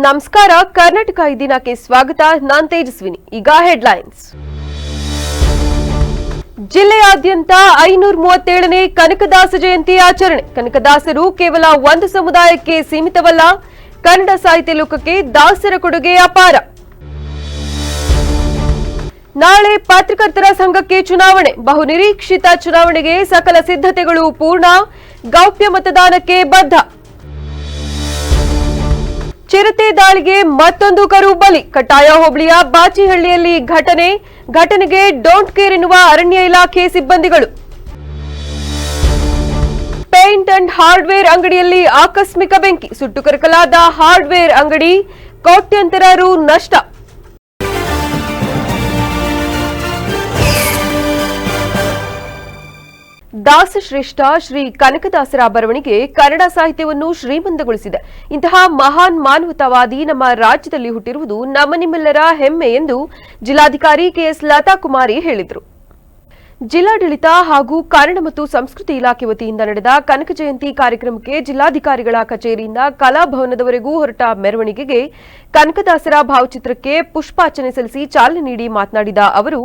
ನಮಸ್ಕಾರ. ಕರ್ನಾಟಕ ಈ ದಿನಕ್ಕೆ ಸ್ವಾಗತ. ನಾನು ತೇಜಸ್ವಿನಿ. ಈಗ ಹೆಡ್ಲೈನ್ಸ್. ಜಿಲ್ಲೆಯಾದ್ಯಂತ 537ನೇ ಕನಕದಾಸ ಜಯಂತಿ ಆಚರಣೆ. ಕನಕದಾಸರು ಕೇವಲ ಒಂದು ಸಮುದಾಯಕ್ಕೆ ಸೀಮಿತವಲ್ಲ, ಕನ್ನಡ ಸಾಹಿತ್ಯ ಲೋಕಕ್ಕೆ ದಾಸರ ಕೊಡುಗೆ ಅಪಾರ. ನಾಳೆ ಪತ್ರಕರ್ತರ ಸಂಘಕ್ಕೆ ಚುನಾವಣೆ. ಬಹುನಿರೀಕ್ಷಿತ ಚುನಾವಣೆಗೆ ಸಕಲ ಸಿದ್ಧತೆಗಳು ಪೂರ್ಣ. ಗೌಪ್ಯ ಮತದಾನಕ್ಕೆ ಬದ್ಧ. ಚಿರತೆ ದಾಳಿಗೆ ಮತ್ತೊಂದು ಕರು ಬಲಿ. ಕಟ್ಟಾಯ ಹೋಬಳಿಯ ಬಾಚಿಹಳ್ಳಿಯಲ್ಲಿ ಘಟನೆಗೆ ಡೋಂಟ್ ಕೇರ್ ಎನ್ನುವ ಅರಣ್ಯ ಇಲಾಖೆ ಸಿಬ್ಬಂದಿಗಳು. ಪೇಂಟ್ ಅಂಡ್ ಹಾರ್ಡ್ವೇರ್ ಅಂಗಡಿಯಲ್ಲಿ ಆಕಸ್ಮಿಕ ಬೆಂಕಿ. ಸುಟ್ಟು ಕರಕಲಾದ ಹಾರ್ಡ್ವೇರ್ ಅಂಗಡಿ, ಕೋಟ್ಯಂತರ ರು ನಷ್ಟ. ದಾಸಶ್ರೇಷ್ಠ ಶ್ರೀ ಕನಕದಾಸರ ಬರವಣಿಗೆ ಕನ್ನಡ ಸಾಹಿತ್ಯವನ್ನು ಶ್ರೀಮಂತಗೊಳಿಸಿದೆ. ಇಂತಹ ಮಹಾನ್ ಮಾನವತಾವಾದಿ ನಮ್ಮ ರಾಜ್ಯದಲ್ಲಿ ಹುಟ್ಟಿರುವುದು ನಮ್ಮ ನಿಮ್ಮೆಲ್ಲರ ಹೆಮ್ಮೆ ಎಂದು ಜಿಲ್ಲಾಧಿಕಾರಿ ಕೆಎಸ್ ಲತಾ ಕುಮಾರಿ ಹೇಳಿದರು. ಜಿಲ್ಲಾಡಳಿತ ಹಾಗೂ ಕನ್ನಡ ಮತ್ತು ಸಂಸ್ಕೃತಿ ಇಲಾಖೆ ವತಿಯಿಂದ ನಡೆದ ಕನಕ ಜಯಂತಿ ಕಾರ್ಯಕ್ರಮಕ್ಕೆ ಜಿಲ್ಲಾಧಿಕಾರಿಗಳ ಕಚೇರಿಯಿಂದ ಕಲಾಭವನದವರೆಗೂ ಹೊರಟ ಮೆರವಣಿಗೆಗೆ ಕನಕದಾಸರ ಭಾವಚಿತ್ರಕ್ಕೆ ಪುಷ್ಪಾರ್ಚನೆ ಸಲ್ಲಿಸಿ ಚಾಲನೆ ನೀಡಿ ಮಾತನಾಡಿದ ಅವರು,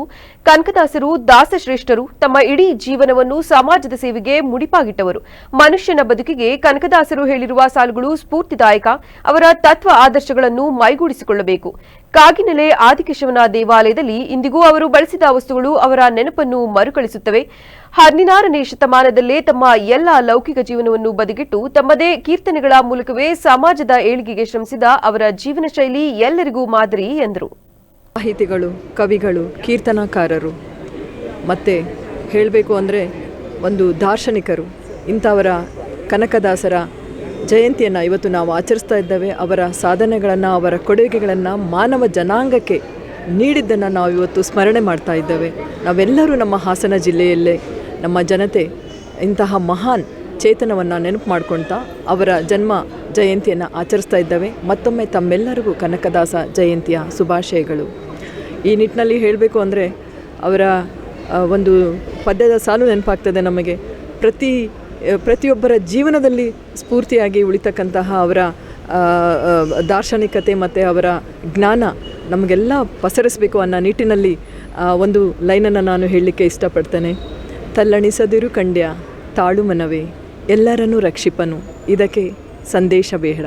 ಕನಕದಾಸರು ದಾಸಶ್ರೇಷ್ಠರು. ತಮ್ಮ ಇಡೀ ಜೀವನವನ್ನು ಸಮಾಜದ ಸೇವೆಗೆ ಮುಡಿಪಾಗಿಟ್ಟವರು. ಮನುಷ್ಯನ ಬದುಕಿಗೆ ಕನಕದಾಸರು ಹೇಳಿರುವ ಸಾಲುಗಳು ಸ್ಫೂರ್ತಿದಾಯಕ. ಅವರ ತತ್ವ ಆದರ್ಶಗಳನ್ನು ಮೈಗೂಡಿಸಿಕೊಳ್ಳಬೇಕು. ಕಾಗಿನೆಲೆ ಆದಿಕೇಶವನ ದೇವಾಲಯದಲ್ಲಿ ಇಂದಿಗೂ ಅವರು ಬಳಸಿದ ವಸ್ತುಗಳು ಅವರ ನೆನಪನ್ನು ಮರುಕಳಿಸುತ್ತವೆ. 16ನೇ ಶತಮಾನದಲ್ಲೇ ತಮ್ಮ ಎಲ್ಲ ಲೌಕಿಕ ಜೀವನವನ್ನು ಬದಿಗಿಟ್ಟು ತಮ್ಮದೇ ಕೀರ್ತನೆಗಳ ಮೂಲಕವೇ ಸಮಾಜದ ಏಳಿಗೆಗೆ ಶ್ರಮಿಸಿದ ಅವರ ಜೀವನ ಶೈಲಿ ಎಲ್ಲರಿಗೂ ಮಾದರಿ ಎಂದರು. ಸಾಹಿತಿಗಳು, ಕವಿಗಳು, ಕೀರ್ತನಕಾರರು ಮತ್ತು ಹೇಳಬೇಕು ಅಂದರೆ ಒಂದು ದಾರ್ಶನಿಕರು, ಇಂಥವರ ಕನಕದಾಸರ ಜಯಂತಿಯನ್ನು ಇವತ್ತು ನಾವು ಆಚರಿಸ್ತಾ ಇದ್ದೇವೆ. ಅವರ ಸಾಧನೆಗಳನ್ನು, ಅವರ ಕೊಡುಗೆಗಳನ್ನು ಮಾನವ ಜನಾಂಗಕ್ಕೆ ನೀಡಿದ್ದನ್ನು ನಾವು ಇವತ್ತು ಸ್ಮರಣೆ ಮಾಡ್ತಾ ಇದ್ದೇವೆ. ನಾವೆಲ್ಲರೂ ನಮ್ಮ ಹಾಸನ ಜಿಲ್ಲೆಯಲ್ಲೇ ನಮ್ಮ ಜನತೆ ಇಂತಹ ಮಹಾನ್ ಚೇತನವನ್ನು ನೆನಪು ಮಾಡ್ಕೊಳ್ತಾ ಅವರ ಜನ್ಮ ಜಯಂತಿಯನ್ನು ಆಚರಿಸ್ತಾ ಇದ್ದೇವೆ. ಮತ್ತೊಮ್ಮೆ ತಮ್ಮೆಲ್ಲರಿಗೂ ಕನಕದಾಸ ಜಯಂತಿಯ ಶುಭಾಶಯಗಳು. ಈ ನಿಟ್ಟಿನಲ್ಲಿ ಹೇಳಬೇಕು ಅಂದರೆ ಅವರ ಒಂದು ಪದ್ಯದ ಸಾಲು ನೆನಪಾಗ್ತದೆ ನಮಗೆ. ಪ್ರತಿಯೊಬ್ಬರ ಜೀವನದಲ್ಲಿ ಸ್ಫೂರ್ತಿಯಾಗಿ ಉಳಿತಕ್ಕಂತಹ ಅವರ ದಾರ್ಶನಿಕತೆ ಮತ್ತು ಅವರ ಜ್ಞಾನ ನಮಗೆಲ್ಲ ಪಸರಿಸಬೇಕು ಅನ್ನೋ ನಿಟ್ಟಿನಲ್ಲಿ ಒಂದು ಲೈನನ್ನು ನಾನು ಹೇಳಲಿಕ್ಕೆ ಇಷ್ಟಪಡ್ತೇನೆ. ತಲ್ಲಣಿಸದಿರು ಕಂಡ್ಯ ತಾಳು ಮನವೇ, ಎಲ್ಲರನ್ನೂ ರಕ್ಷಿಪನು, ಇದಕ್ಕೆ ಸಂದೇಶ ಬೇಡ,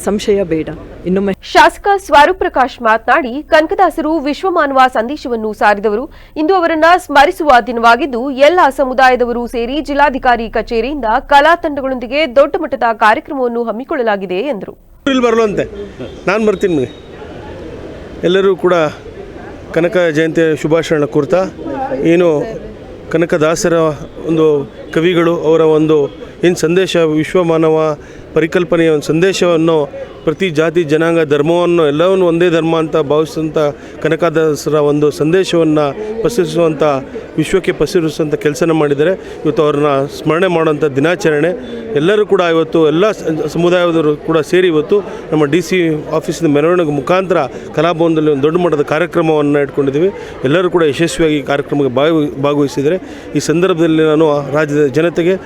ಸಂಶಯ ಬೇಡ. ಇನ್ನೊಮ್ಮೆ ಶಾಸಕ ಸ್ವರೂಪ್ ಪ್ರಕಾಶ್ ಮಾತನಾಡಿ, ಕನಕದಾಸರು ವಿಶ್ವಮಾನವ ಸಂದೇಶವನ್ನು ಸಾರಿದವರು. ಇಂದು ಅವರನ್ನ ಸ್ಮರಿಸುವ ದಿನವಾಗಿದ್ದು ಎಲ್ಲ ಸಮುದಾಯದವರು ಸೇರಿ ಜಿಲ್ಲಾಧಿಕಾರಿ ಕಚೇರಿಯಿಂದ ಕಲಾ ತಂಡಗಳೊಂದಿಗೆ ದೊಡ್ಡ ಮಟ್ಟದ ಕಾರ್ಯಕ್ರಮವನ್ನು ಹಮ್ಮಿಕೊಳ್ಳಲಾಗಿದೆ ಎಂದರು. ನಾನು ಬರ್ತೀನಿ. ಎಲ್ಲರೂ ಕೂಡ ಕನಕ ಜಯಂತಿಯ ಶುಭಾಶಯಗಳನ್ನು ಕೋರ್ತಾ, ಏನು ಕನಕದಾಸರ ಒಂದು ಕವಿಗಳು ಅವರ ಒಂದು ಏನು ಸಂದೇಶ, ವಿಶ್ವಮಾನವ ಪರಿಕಲ್ಪನೆಯ ಒಂದು ಸಂದೇಶವನ್ನು ಪ್ರತಿ ಜಾತಿ ಜನಾಂಗ ಧರ್ಮವನ್ನು ಎಲ್ಲವನ್ನು ಒಂದೇ ಧರ್ಮ ಅಂತ ಭಾವಿಸುವಂಥ ಕನಕದಾಸರ ಒಂದು ಸಂದೇಶವನ್ನು ಪಸರಿಸುವಂಥ, ವಿಶ್ವಕ್ಕೆ ಪಸರಿಸುವಂಥ ಕೆಲಸನ ಮಾಡಿದರೆ ಇವತ್ತು ಅವ್ರನ್ನ ಸ್ಮರಣೆ ಮಾಡುವಂಥ ದಿನಾಚರಣೆ. ಎಲ್ಲರೂ ಕೂಡ ಇವತ್ತು ಎಲ್ಲ ಸಮುದಾಯದವರು ಕೂಡ ಸೇರಿ ಇವತ್ತು ನಮ್ಮ DC ಆಫೀಸಿನ ಮೆರವಣಿಗೆ ಮುಖಾಂತರ ಕಲಾಭವನದಲ್ಲಿ ಒಂದು ದೊಡ್ಡ ಮಟ್ಟದ ಕಾರ್ಯಕ್ರಮವನ್ನು ಇಟ್ಕೊಂಡಿದ್ದೀವಿ. ಎಲ್ಲರೂ ಕೂಡ ಯಶಸ್ವಿಯಾಗಿ ಕಾರ್ಯಕ್ರಮಕ್ಕೆ ಭಾಗವಹಿಸಿದರೆ ಈ ಸಂದರ್ಭದಲ್ಲಿ ನಾನು ರಾಜ್ಯದ ಜನತೆಗೆ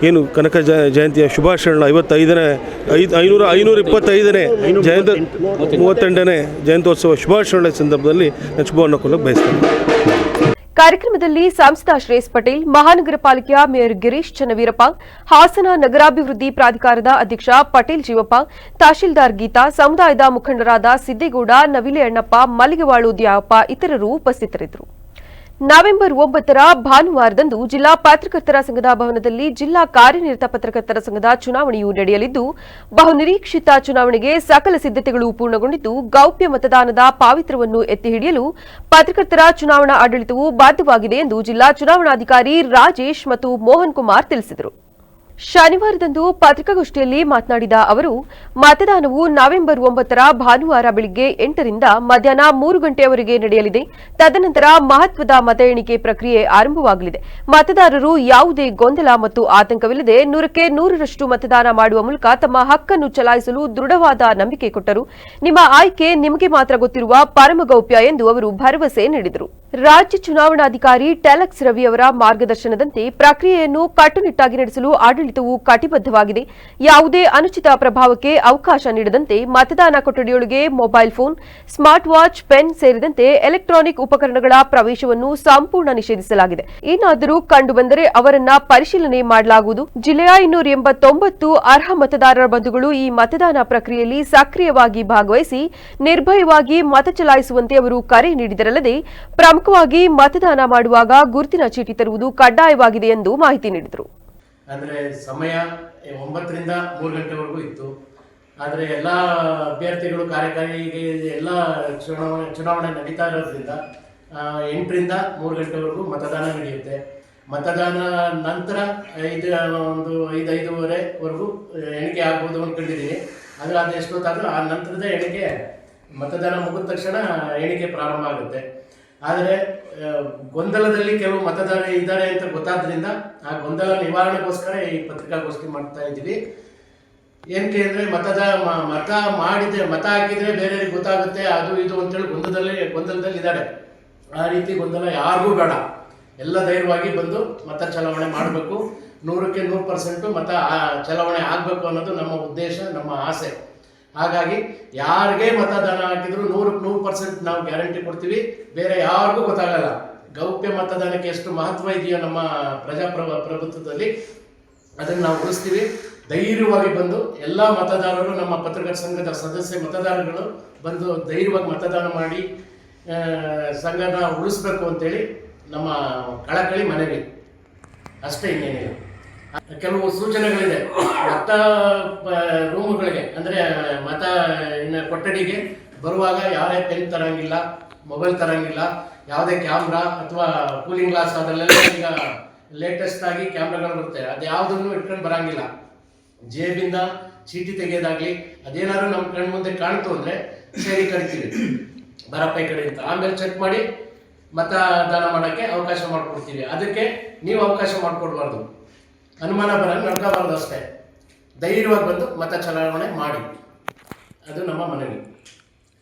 ಏನು ಕನಕ ಜಯಂತಿಯ ಶುಭಾಶಯಗಳನ್ನ 525ನೇ ಜಯಂತಿ 38ನೇ ಜಯಂತ್ಯೋತ್ಸವ ಶುಭಾಶಯಗಳ ಸಂದರ್ಭದಲ್ಲಿ ನಾನು ಶುಭವನ್ನು ಕೋರಲು ಬಯಸ್ತೇನೆ. ಕಾರ್ಯಕ್ರಮದಲ್ಲಿ ಸಂಸದ ಶ್ರೇಯಸ್ ಪಟೇಲ್, ಮಹಾನಗರ ಪಾಲಿಕೆಯ ಮೇಯರ್ ಗಿರೀಶ್ ಚನ್ನವೀರಪ್ಪ, ಹಾಸನ ನಗರಾಭಿವೃದ್ಧಿ ಪ್ರಾಧಿಕಾರದ ಅಧ್ಯಕ್ಷ ಪಟೇಲ್ ಜೀವಪ್ಪ, ತಹಶೀಲ್ದಾರ್ ಗೀತಾ, ಸಮುದಾಯದ ಮುಖಂಡರಾದ ಸಿದ್ದೇಗೌಡ, ನವಿಲೆ ಅಣ್ಣಪ್ಪ, ಮಲ್ಲಿಗೆವಾಳು ದ್ಯಾವಪ್ಪ ಇತರರು ಉಪಸ್ಥಿತರಿದ್ದರು. ನವೆಂಬರ್ 9ರ ಭಾನುವಾರದಂದು ಜಿಲ್ಲಾ ಪತ್ರಕರ್ತರ ಸಂಘದ ಭವನದಲ್ಲಿ ಜಿಲ್ಲಾ ಕಾರ್ಯನಿರತ ಪತ್ರಕರ್ತರ ಸಂಘದ ಚುನಾವಣೆಯು ನಡೆಯಲಿದ್ದು, ಬಹುನಿರೀಕ್ಷಿತ ಚುನಾವಣೆಗೆ ಸಕಲ ಸಿದ್ಧತೆಗಳು ಪೂರ್ಣಗೊಂಡಿದ್ದು, ಗೌಪ್ಯ ಮತದಾನದ ಪಾವಿತ್ರವನ್ನು ಎತ್ತಿ ಹಿಡಿಯಲು ಪತ್ರಕರ್ತರ ಚುನಾವಣಾ ಆಡಳಿತವು ಬದ್ಧವಾಗಿದೆ ಎಂದು ಜಿಲ್ಲಾ ಚುನಾವಣಾಧಿಕಾರಿ ರಾಜೇಶ್ ಮತ್ತು ಮೋಹನ್ ಕುಮಾರ್ ತಿಳಿಸಿದರು. ಶನಿವಾರದಂದು ಪತ್ರಿಕಾಗೋಷ್ಠಿಯಲ್ಲಿ ಮಾತನಾಡಿದ ಅವರು, ಮತದಾನವು ನವೆಂಬರ್ 9ರ ಭಾನುವಾರ ಬೆಳಗ್ಗೆ 8ರಿಂದ ಮಧ್ಯಾಹ್ನ 3 ಗಂಟೆಯವರೆಗೆ ನಡೆಯಲಿದೆ. ತದನಂತರ ಮಹತ್ವದ ಮತ ಎಣಿಕೆ ಪ್ರಕ್ರಿಯೆ ಆರಂಭವಾಗಲಿದೆ. ಮತದಾರರು ಯಾವುದೇ ಗೊಂದಲ ಮತ್ತು ಆತಂಕವಿಲ್ಲದೆ 100ಕ್ಕೆ 100ರಷ್ಟು ಮತದಾನ ಮಾಡುವ ಮೂಲಕ ತಮ್ಮ ಹಕ್ಕನ್ನು ಚಲಾಯಿಸಲು ದೃಢವಾದ ನಂಬಿಕೆ ಕೊಟ್ಟರು. ನಿಮ್ಮ ಆಯ್ಕೆ ನಿಮಗೆ ಮಾತ್ರ ಗೊತ್ತಿರುವ ಪರಮ ಗೌಪ್ಯ ಎಂದು ಅವರು ಭರವಸೆ ನೀಡಿದರು. ರಾಜ್ಯ ಚುನಾವಣಾಧಿಕಾರಿ ಟೆಲಕ್ಸ್ ರವಿ ಅವರ ಮಾರ್ಗದರ್ಶನದಂತೆ ಪ್ರಕ್ರಿಯೆಯನ್ನು ಕಟ್ಟುನಿಟ್ಟಾಗಿ ನಡೆಸಲು ಆಡಳಿತ ಆಡಳಿತವು ಕಟಿಬದ್ಧವಾಗಿದೆ. ಯಾವುದೇ ಅನುಚಿತ ಪ್ರಭಾವಕ್ಕೆ ಅವಕಾಶ ನೀಡದಂತೆ ಮತದಾನ ಕೊಠಡಿಯೊಳಗೆ mobile phone, smart watch, pen ಸೇರಿದಂತೆ ಎಲೆಕ್ಟ್ರಾನಿಕ್ ಉಪಕರಣಗಳ ಪ್ರವೇಶವನ್ನು ಸಂಪೂರ್ಣ ನಿಷೇಧಿಸಲಾಗಿದೆ. ಏನಾದರೂ ಕಂಡುಬಂದರೆ ಅವರನ್ನ ಪರಿಶೀಲನೆ ಮಾಡಲಾಗುವುದು. ಜಿಲ್ಲೆಯ 289 ಅರ್ಹ ಮತದಾರರ ಬಂಧುಗಳು ಈ ಮತದಾನ ಪ್ರಕ್ರಿಯೆಯಲ್ಲಿ ಸಕ್ರಿಯವಾಗಿ ಭಾಗವಹಿಸಿ ನಿರ್ಭಯವಾಗಿ ಮತ ಚಲಾಯಿಸುವಂತೆ ಅವರು ಕರೆ ನೀಡಿದರಲ್ಲದೆ ಪ್ರಮುಖವಾಗಿ ಮತದಾನ ಮಾಡುವಾಗ ಗುರುತಿನ ಚೀಟಿ ತರುವುದು ಕಡ್ಡಾಯವಾಗಿದೆ ಎಂದು ಮಾಹಿತಿ ನೀಡಿದರು. ಅಂದರೆ ಸಮಯ 9 ರಿಂದ 3 ಗಂಟೆವರೆಗೂ ಇತ್ತು. ಆದರೆ ಎಲ್ಲ ಅಭ್ಯರ್ಥಿಗಳು ಕಾರ್ಯಕಾರಿಗೆ ಎಲ್ಲ ಚುನಾವಣೆ ನಡೀತಾ ಇರೋದ್ರಿಂದ 8 ರಿಂದ 3 ಗಂಟೆವರೆಗೂ ಮತದಾನ ನಡೆಯುತ್ತೆ. ಮತದಾನ ನಂತರ 5:05ವರೆವರೆಗೂ ಎಣಿಕೆ ಆಗ್ಬೋದು ಅಂದ್ಕೊಂಡಿದ್ದೀನಿ. ಆದರೆ ಅದು ಎಷ್ಟೊತ್ತಾದರೂ ಆ ನಂತರದ ಎಣಿಕೆ ಮತದಾನ ಮುಗಿದ ತಕ್ಷಣ ಎಣಿಕೆ ಪ್ರಾರಂಭ ಆಗುತ್ತೆ. ಆದರೆ ಗೊಂದಲದಲ್ಲಿ ಕೆಲವು ಮತದಾರರು ಇದ್ದಾರೆ ಅಂತ ಗೊತ್ತಾದ್ರಿಂದ ಆ ಗೊಂದಲ ನಿವಾರಣೆಗೋಸ್ಕರ ಈ ಪತ್ರಿಕಾಗೋಷ್ಠಿ ಮಾಡ್ತಾ ಇದ್ದೀವಿ. ಏನಕ್ಕೆ ಅಂದರೆ ಮತ ಹಾಕಿದರೆ ಬೇರೆಯವ್ರಿಗೆ ಗೊತ್ತಾಗುತ್ತೆ ಅದು ಇದು ಅಂತೇಳಿ ಗೊಂದಲದಲ್ಲಿ ಇದ್ದಾರೆ. ಆ ರೀತಿ ಗೊಂದಲ ಯಾರಿಗೂ ಬೇಡ. ಎಲ್ಲ ಧೈರ್ಯವಾಗಿ ಬಂದು ಮತ ಚಲಾವಣೆ ಮಾಡಬೇಕು. 100ಕ್ಕೆ 100% ಮತ ಚಲಾವಣೆ ಆಗಬೇಕು ಅನ್ನೋದು ನಮ್ಮ ಉದ್ದೇಶ, ನಮ್ಮ ಆಸೆ. ಹಾಗಾಗಿ ಯಾರಿಗೆ ಮತದಾನ ಹಾಕಿದ್ರು 100ಕ್ಕೆ 100% ನಾವು ಗ್ಯಾರಂಟಿ ಕೊಡ್ತೀವಿ. ಬೇರೆ ಯಾರಿಗೂ ಗೊತ್ತಾಗಲ್ಲ. ಗೌಪ್ಯ ಮತದಾನಕ್ಕೆ ಎಷ್ಟು ಮಹತ್ವ ಇದೆಯೋ ನಮ್ಮ ಪ್ರಜಾಪ್ರಭುತ್ವದಲ್ಲಿ ಅದನ್ನು ನಾವು ಉಳಿಸ್ತೀವಿ. ಧೈರ್ಯವಾಗಿ ಬಂದು ಎಲ್ಲ ಮತದಾರರು, ನಮ್ಮ ಪತ್ರಕರ್ತರ ಸಂಘದ ಸದಸ್ಯ ಮತದಾರಗಳು ಬಂದು ಧೈರ್ಯವಾಗಿ ಮತದಾನ ಮಾಡಿ ಸಂಘನ ಉಳಿಸ್ಬೇಕು ಅಂತೇಳಿ ನಮ್ಮ ಕಳಕಳಿ ಮನವಿ ಅಷ್ಟೇ, ಇನ್ನೇನಿಲ್ಲ. ಕೆಲವು ಸೂಚನೆಗಳಿದೆ. ಮತ ರೂಮುಗಳಿಗೆ ಅಂದರೆ ಮತ ಕೊಠಡಿಗೆ ಬರುವಾಗ ಯಾರೇ ಪೆನ್ ತರಂಗಿಲ್ಲ, ಮೊಬೈಲ್ ತರಂಗಿಲ್ಲ, ಯಾವುದೇ ಕ್ಯಾಮ್ರಾ ಅಥವಾ ಕೂಲಿಂಗ್ ಗ್ಲಾಸ್ ಅದರಲ್ಲೆಲ್ಲ ಈಗ ಲೇಟೆಸ್ಟ್ ಆಗಿ ಕ್ಯಾಮ್ರಾಗಳು ಬರುತ್ತೆ. ಅದು ಯಾವುದನ್ನು ಇಟ್ಕೊಂಡು ಬರಂಗಿಲ್ಲ. ಜೇಬಿಂದ ಚೀಟಿ ತೆಗೆಯೋದಾಗ್ಲಿ ಅದೇನಾದ್ರು ನಮ್ಮ ಕಣ್ಣು ಮುಂದೆ ಕಾಣ್ತು ಅಂದರೆ ಸೇರಿ ಕರಿತೀವಿ, ಬರಪ್ಪ ಈ ಕಡೆ ಅಂತ. ಆಮೇಲೆ ಚೆಕ್ ಮಾಡಿ ಮತದಾನ ಮಾಡೋಕ್ಕೆ ಅವಕಾಶ ಮಾಡಿಕೊಡ್ತೀವಿ. ಅದಕ್ಕೆ ನೀವು ಅವಕಾಶ ಮಾಡಿಕೊಡ್ಬಾರ್ದು, ಅನುಮಾನ ಬರೋಂಗೆ ನಡ್ಕೋಬಾರ್ದು ಅಷ್ಟೇ. ಧೈರ್ಯವಾಗಿ ಬಂದು ಮತ ಚಲಾವಣೆ ಮಾಡಿ, ಅದು ನಮ್ಮ ಮನವಿ.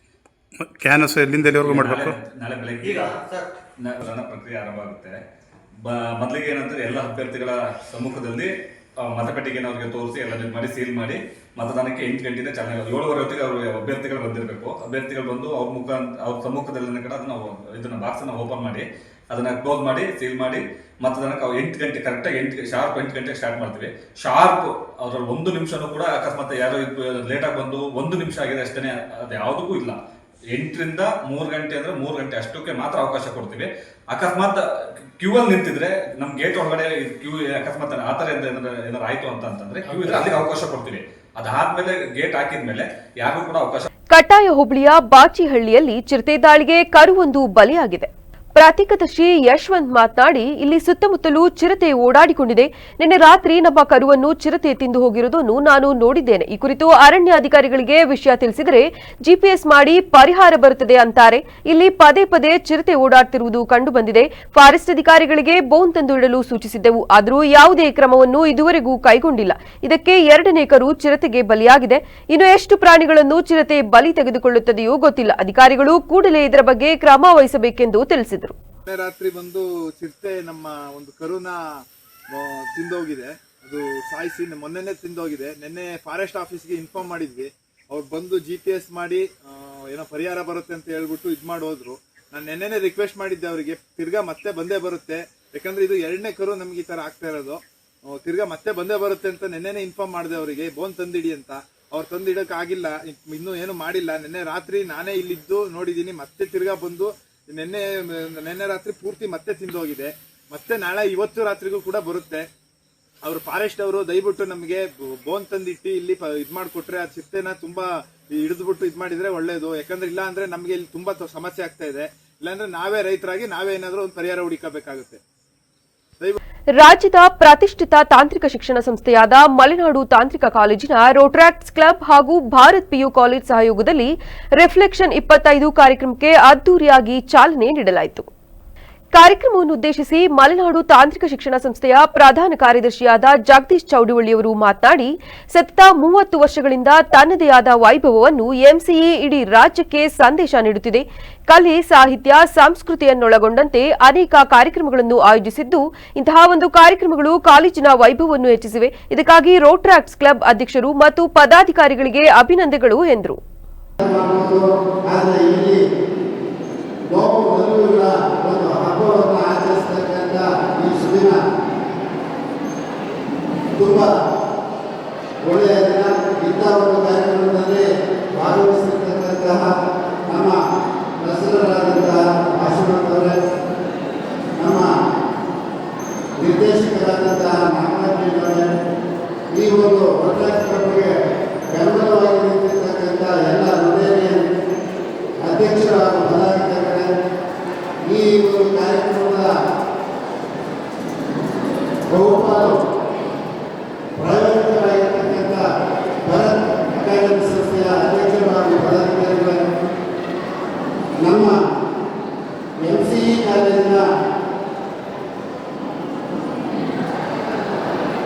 ಕ್ಯಾನ್ವಸ್ ಎಲ್ಲಿಂದ ಎಲ್ಲಿವರೆಗೂ ಮಾಡಬೇಕು? ನಾಳೆ ಬೆಳಗ್ಗೆ ನನ್ನ ಪ್ರಕ್ರಿಯೆ ಆರಂಭ ಆಗುತ್ತೆ. ಮೊದಲಿಗೆ ಏನಂದ್ರೆ ಎಲ್ಲ ಅಭ್ಯರ್ಥಿಗಳ ಸಮ್ಮುಖದಲ್ಲಿ ಮತಪೆಟ್ಟಿಗೆನ ಅವ್ರಿಗೆ ತೋರಿಸಿ ಎಲ್ಲ ಮಾಡಿ ಸೀಲ್ ಮಾಡಿ ಮತದಾನಕ್ಕೆ 8 ಗಂಟೆಯಿಂದ ಚಾಲನೆ 7:30 ಹೊತ್ತಿಗೆ ಅವರು ಅಭ್ಯರ್ಥಿಗಳು ಬಂದಿರಬೇಕು. ಅಭ್ಯರ್ಥಿಗಳು ಬಂದು ಅವ್ರ ಸಮ್ಮುಖದಲ್ಲಿ ಕಡೆ ಇದನ್ನ ಬಾಕ್ಸನ್ನು ಓಪನ್ ಮಾಡಿ ಅದನ್ನ ಕ್ಲೋಸ್ ಮಾಡಿ ಸೀಲ್ ಮಾಡಿ ಮತದಾನಕ್ಕೆ 8 ಗಂಟೆ ಕರೆಕ್ಟಾಗಿ ಶಾರ್ಪ್ 8 ಗಂಟೆಗೆ ಸ್ಟಾರ್ಟ್ ಮಾಡ್ತೀವಿ. ಶಾರ್ಪ್ ಅದ್ರಲ್ಲಿ 1 ನಿಮಿಷನೂ ಕೂಡ ಅಕಸ್ಮಾತ್ ಯಾರೋ ಲೇಟಾಗಿ ಬಂದು 1 ನಿಮಿಷ ಆಗಿದೆ ಅಷ್ಟೇ, ಅದು ಯಾವುದಕ್ಕೂ ಇಲ್ಲ. 8 ರಿಂದ 3 ಗಂಟೆ ಅಂದ್ರೆ 3 ಗಂಟೆ ಅಷ್ಟಕ್ಕೆ ಮಾತ್ರ ಅವಕಾಶ ಕೊಡ್ತೀವಿ. ಅಕಸ್ಮಾತ್ ಕ್ಯೂ ಅಲ್ಲಿ ನಿಂತಿದ್ರೆ ನಮ್ ಗೇಟ್ ಒಳಗಡೆ ಕ್ಯೂ ಅಕಸ್ಮಾತ್ ಆ ಥರ ಏನಾದ್ರು ಆಯ್ತು ಅಂತಂದ್ರೆ ಕ್ಯೂ ಇದ್ರೆ ಅದಕ್ಕೆ ಅವಕಾಶ ಕೊಡ್ತೀವಿ. ಅದಾದ್ಮೇಲೆ ಗೇಟ್ ಹಾಕಿದ್ಮೇಲೆ ಯಾರಿಗೂ ಕೂಡ ಅವಕಾಶ. ಕಟ್ಟಾಯ ಹೋಬಳಿಯ ಬಾಚಿಹಳ್ಳಿಯಲ್ಲಿ ಚಿರತೆ ದಾಳಿಗೆ ಕರುವೊಂದು ಬಲಿಯಾಗಿದೆ. ಪ್ರಾತ್ಯಕ್ಷದರ್ಶಿ ಯಶವಂತ್ ಮಾತನಾಡಿ, ಇಲ್ಲಿ ಸುತ್ತಮುತ್ತಲೂ ಚಿರತೆ ಓಡಾಡಿಕೊಂಡಿದೆ. ನಿನ್ನೆ ರಾತ್ರಿ ನಮ್ಮ ಕರುವನ್ನು ಚಿರತೆ ತಿಂದು ಹೋಗಿರುವುದನ್ನು ನಾನು ನೋಡಿದ್ದೇನೆ. ಈ ಕುರಿತು ಅರಣ್ಯಾಧಿಕಾರಿಗಳಿಗೆ ವಿಷಯ ತಿಳಿಸಿದರೆ ಜಿಪಿಎಸ್ ಮಾಡಿ ಪರಿಹಾರ ಬರುತ್ತದೆ ಅಂತಾರೆ. ಇಲ್ಲಿ ಪದೇ ಪದೇ ಚಿರತೆ ಓಡಾಡ್ತಿರುವುದು ಕಂಡು ಬಂದಿದೆ. ಫಾರೆಸ್ಟ್ ಅಧಿಕಾರಿಗಳಿಗೆ ಬೋನ್ ತಂದು ಇಡಲು ಸೂಚಿಸಿದ್ದೆವು, ಆದರೂ ಯಾವುದೇ ಕ್ರಮವನ್ನು ಇದುವರೆಗೂ ಕೈಗೊಂಡಿಲ್ಲ. ಇದಕ್ಕೆ 2ನೇ ಕರು ಚಿರತೆಗೆ ಬಲಿಯಾಗಿದೆ. ಇನ್ನು ಎಷ್ಟು ಪ್ರಾಣಿಗಳನ್ನು ಚಿರತೆ ಬಲಿ ತೆಗೆದುಕೊಳ್ಳುತ್ತದೆಯೋ ಗೊತ್ತಿಲ್ಲ. ಅಧಿಕಾರಿಗಳು ಕೂಡಲೇ ಇದರ ಬಗ್ಗೆ ಕ್ರಮ ವಹಿಸಬೇಕೆಂದು ತಿಳಿಸಿದರು. ರಾತ್ರಿ ಬಂದು ಚಿರತೆ ನಮ್ಮ ಒಂದು ಕರುನ ತಿಂದೋಗಿದೆ. ಅದು ಸಾಯಿಸಿ ಮೊನ್ನೆನೆ ತಿಂದೋಗಿದೆ. ನಿನ್ನೆ ಫಾರೆಸ್ಟ್ ಆಫೀಸ್ಗೆ ಇನ್ಫಾರ್ಮ್ ಮಾಡಿದ್ವಿ. ಅವ್ರು ಬಂದು GPS ಮಾಡಿ ಏನೋ ಪರಿಹಾರ ಬರುತ್ತೆ ಅಂತ ಹೇಳ್ಬಿಟ್ಟು ಮಾಡಿ ಹೋದ್ರು. ನಾನು ನೆನ್ನೆನೆ ರಿಕ್ವೆಸ್ಟ್ ಮಾಡಿದ್ದೆ ಅವರಿಗೆ, ತಿರ್ಗಾ ಮತ್ತೆ ಬಂದೇ ಬರುತ್ತೆ, ಯಾಕಂದ್ರೆ ಇದು 2ನೇ ಕರು ನಮ್ಗೆ ಈ ತರ ಆಗ್ತಾ ಇರೋದು, ತಿರ್ಗಾ ಮತ್ತೆ ಬಂದೇ ಬರುತ್ತೆ ಅಂತ ನೆನ್ನೆನೆ ಇನ್ಫಾರ್ಮ್ ಮಾಡಿದೆ ಅವರಿಗೆ, ಬೋನ್ ತಂದಿಡಿ ಅಂತ. ಅವ್ರು ತಂದಿಡಕ್ ಆಗಿಲ್ಲ, ಇನ್ನೂ ಏನು ಮಾಡಿಲ್ಲ. ನಿನ್ನೆ ರಾತ್ರಿ ನಾನೇ ಇಲ್ಲಿದ್ದು ನೋಡಿದೀನಿ. ಮತ್ತೆ ತಿರ್ಗಾ ಬಂದು ನಿನ್ನೆ ರಾತ್ರಿ ಪೂರ್ತಿ ಮತ್ತೆ ತಿಂದೋಗಿದೆ. ಮತ್ತೆ ನಾಳೆ ಇವತ್ತು ರಾತ್ರಿಗೂ ಕೂಡ ಬರುತ್ತೆ. ಅವರು ಫಾರೆಸ್ಟ್ ಅವರು ದಯವಿಟ್ಟು ನಮಗೆ ಬೋನ್ ತಂದಿಟ್ಟು ಇಲ್ಲಿ ಮಾಡ್ಕೊಟ್ರೆ ಆ ಚಿರತೆನ ತುಂಬಾ ಹಿಡಿದ್ಬಿಟ್ಟು ಮಾಡಿದ್ರೆ ಒಳ್ಳೇದು. ಯಾಕಂದ್ರೆ ಇಲ್ಲ ಅಂದ್ರೆ ನಮ್ಗೆ ಇಲ್ಲಿ ತುಂಬಾ ಸಮಸ್ಯೆ ಆಗ್ತಾ ಇದೆ. ಇಲ್ಲಾಂದ್ರೆ ನಾವೇ ರೈತರಾಗಿ ನಾವೇ ಏನಾದ್ರೂ ಒಂದು ಪರಿಹಾರ ಹುಡುಕಬೇಕಾಗುತ್ತೆ. ರಾಜ್ಯದ ಪ್ರತಿಷ್ಠಿತ ತಾಂತ್ರಿಕ ಶಿಕ್ಷಣ ಸಂಸ್ಥೆಯಾದ ಮಲೆನಾಡು ತಾಂತ್ರಿಕ ಕಾಲೇಜಿನ ರೋಟ್ರಾಕ್ಟ್ಸ್ ಕ್ಲಬ್ ಹಾಗೂ ಭಾರತ್ ಪಿಯು ಕಾಲೇಜ್ ಸಹಯೋಗದಲ್ಲಿ ರಿಫ್ಲೆಕ್ಷನ್ 25 ಕಾರ್ಯಕ್ರಮಕ್ಕೆ ಅದ್ದೂರಿಯಾಗಿ ಚಾಲನೆ ನೀಡಲಾಯಿತು. ಕಾರ್ಯಕ್ರಮವನ್ನು ಉದ್ದೇಶಿಸಿ ಮಲೆನಾಡು ತಾಂತ್ರಿಕ ಶಿಕ್ಷಣ ಸಂಸ್ಥೆಯ ಪ್ರಧಾನ ಕಾರ್ಯದರ್ಶಿಯಾದ ಜಗದೀಶ್ ಚೌಡಿವಳ್ಳಿಯವರು ಮಾತನಾಡಿ, ಸತತ 30 ವರ್ಷಗಳಿಂದ ತನ್ನದೇ ಆದ ವೈಭವವನ್ನು ಎಂಸಿಇ ಇಡೀ ರಾಜ್ಯಕ್ಕೆ ಸಂದೇಶ ನೀಡುತ್ತಿದೆ. ಕಲೆ, ಸಾಹಿತ್ಯ, ಸಂಸ್ಕೃತಿಯನ್ನೊಳಗೊಂಡಂತೆ ಅನೇಕ ಕಾರ್ಯಕ್ರಮಗಳನ್ನು ಆಯೋಜಿಸಿದ್ದು, ಇಂತಹ ಒಂದು ಕಾರ್ಯಕ್ರಮಗಳು ಕಾಲೇಜಿನ ವೈಭವವನ್ನು ಹೆಚ್ಚಿಸಿವೆ. ಇದಕ್ಕಾಗಿ ರೋಟ್ರಾಕ್ಟ್ಸ್ ಕ್ಲಬ್ ಅಧ್ಯಕ್ಷರು ಮತ್ತು ಪದಾಧಿಕಾರಿಗಳಿಗೆ ಅಭಿನಂದನೆಗಳು ಎಂದರು. ಹಬ್ಬವನ್ನು ಆಚರಿಸ್ತಕ್ಕಂಥ ಈ ಸುದಿನ ತುಂಬ ಒಳ್ಳೆಯ ದಿನ. ಇಂಥ ಒಂದು ಕಾರ್ಯಕ್ರಮದಲ್ಲಿ ಭಾಗವಹಿಸಿರ್ತಕ್ಕಂತಹ ನಮ್ಮ ನಸರರಾದಂತಹ ಆಶೀರ್ವಾದವರೇ, ನಮ್ಮ ನಿರ್ದೇಶಕರಾದಂತಹ ನಾಗರಾಜರವರೇ, ಈ ಒಂದು ರೋಟ್ರಾಕ್ಟ್ಸ್ಗೆ ಬೆಂಬಲವಾಗಿ ನಿಂತಿರ್ತಕ್ಕಂಥ ಎಲ್ಲ ರೋಟೇರಿಯನ್ ಅಧ್ಯಕ್ಷರ ಹಾಗೂ ಪದಾಧಿಕಾರಿಗಳೇ, ಈ ಒಂದು ಕಾರ್ಯಕ್ರಮದ ಬಹುಪಾಲು ಪ್ರಾಯೋಜಕರಾಗಿರ್ತಕ್ಕಂಥ ಭರತ್ ಅಕಾಡೆಮಿ ಸಂಸ್ಥೆಯ ಅಧ್ಯಕ್ಷರು ಹಾಗೂ ಪದಾಧಿಕಾರಿಗಳೇ, ನಮ್ಮ ಎಂಸಿಇ ಕಾಲೇಜಿನ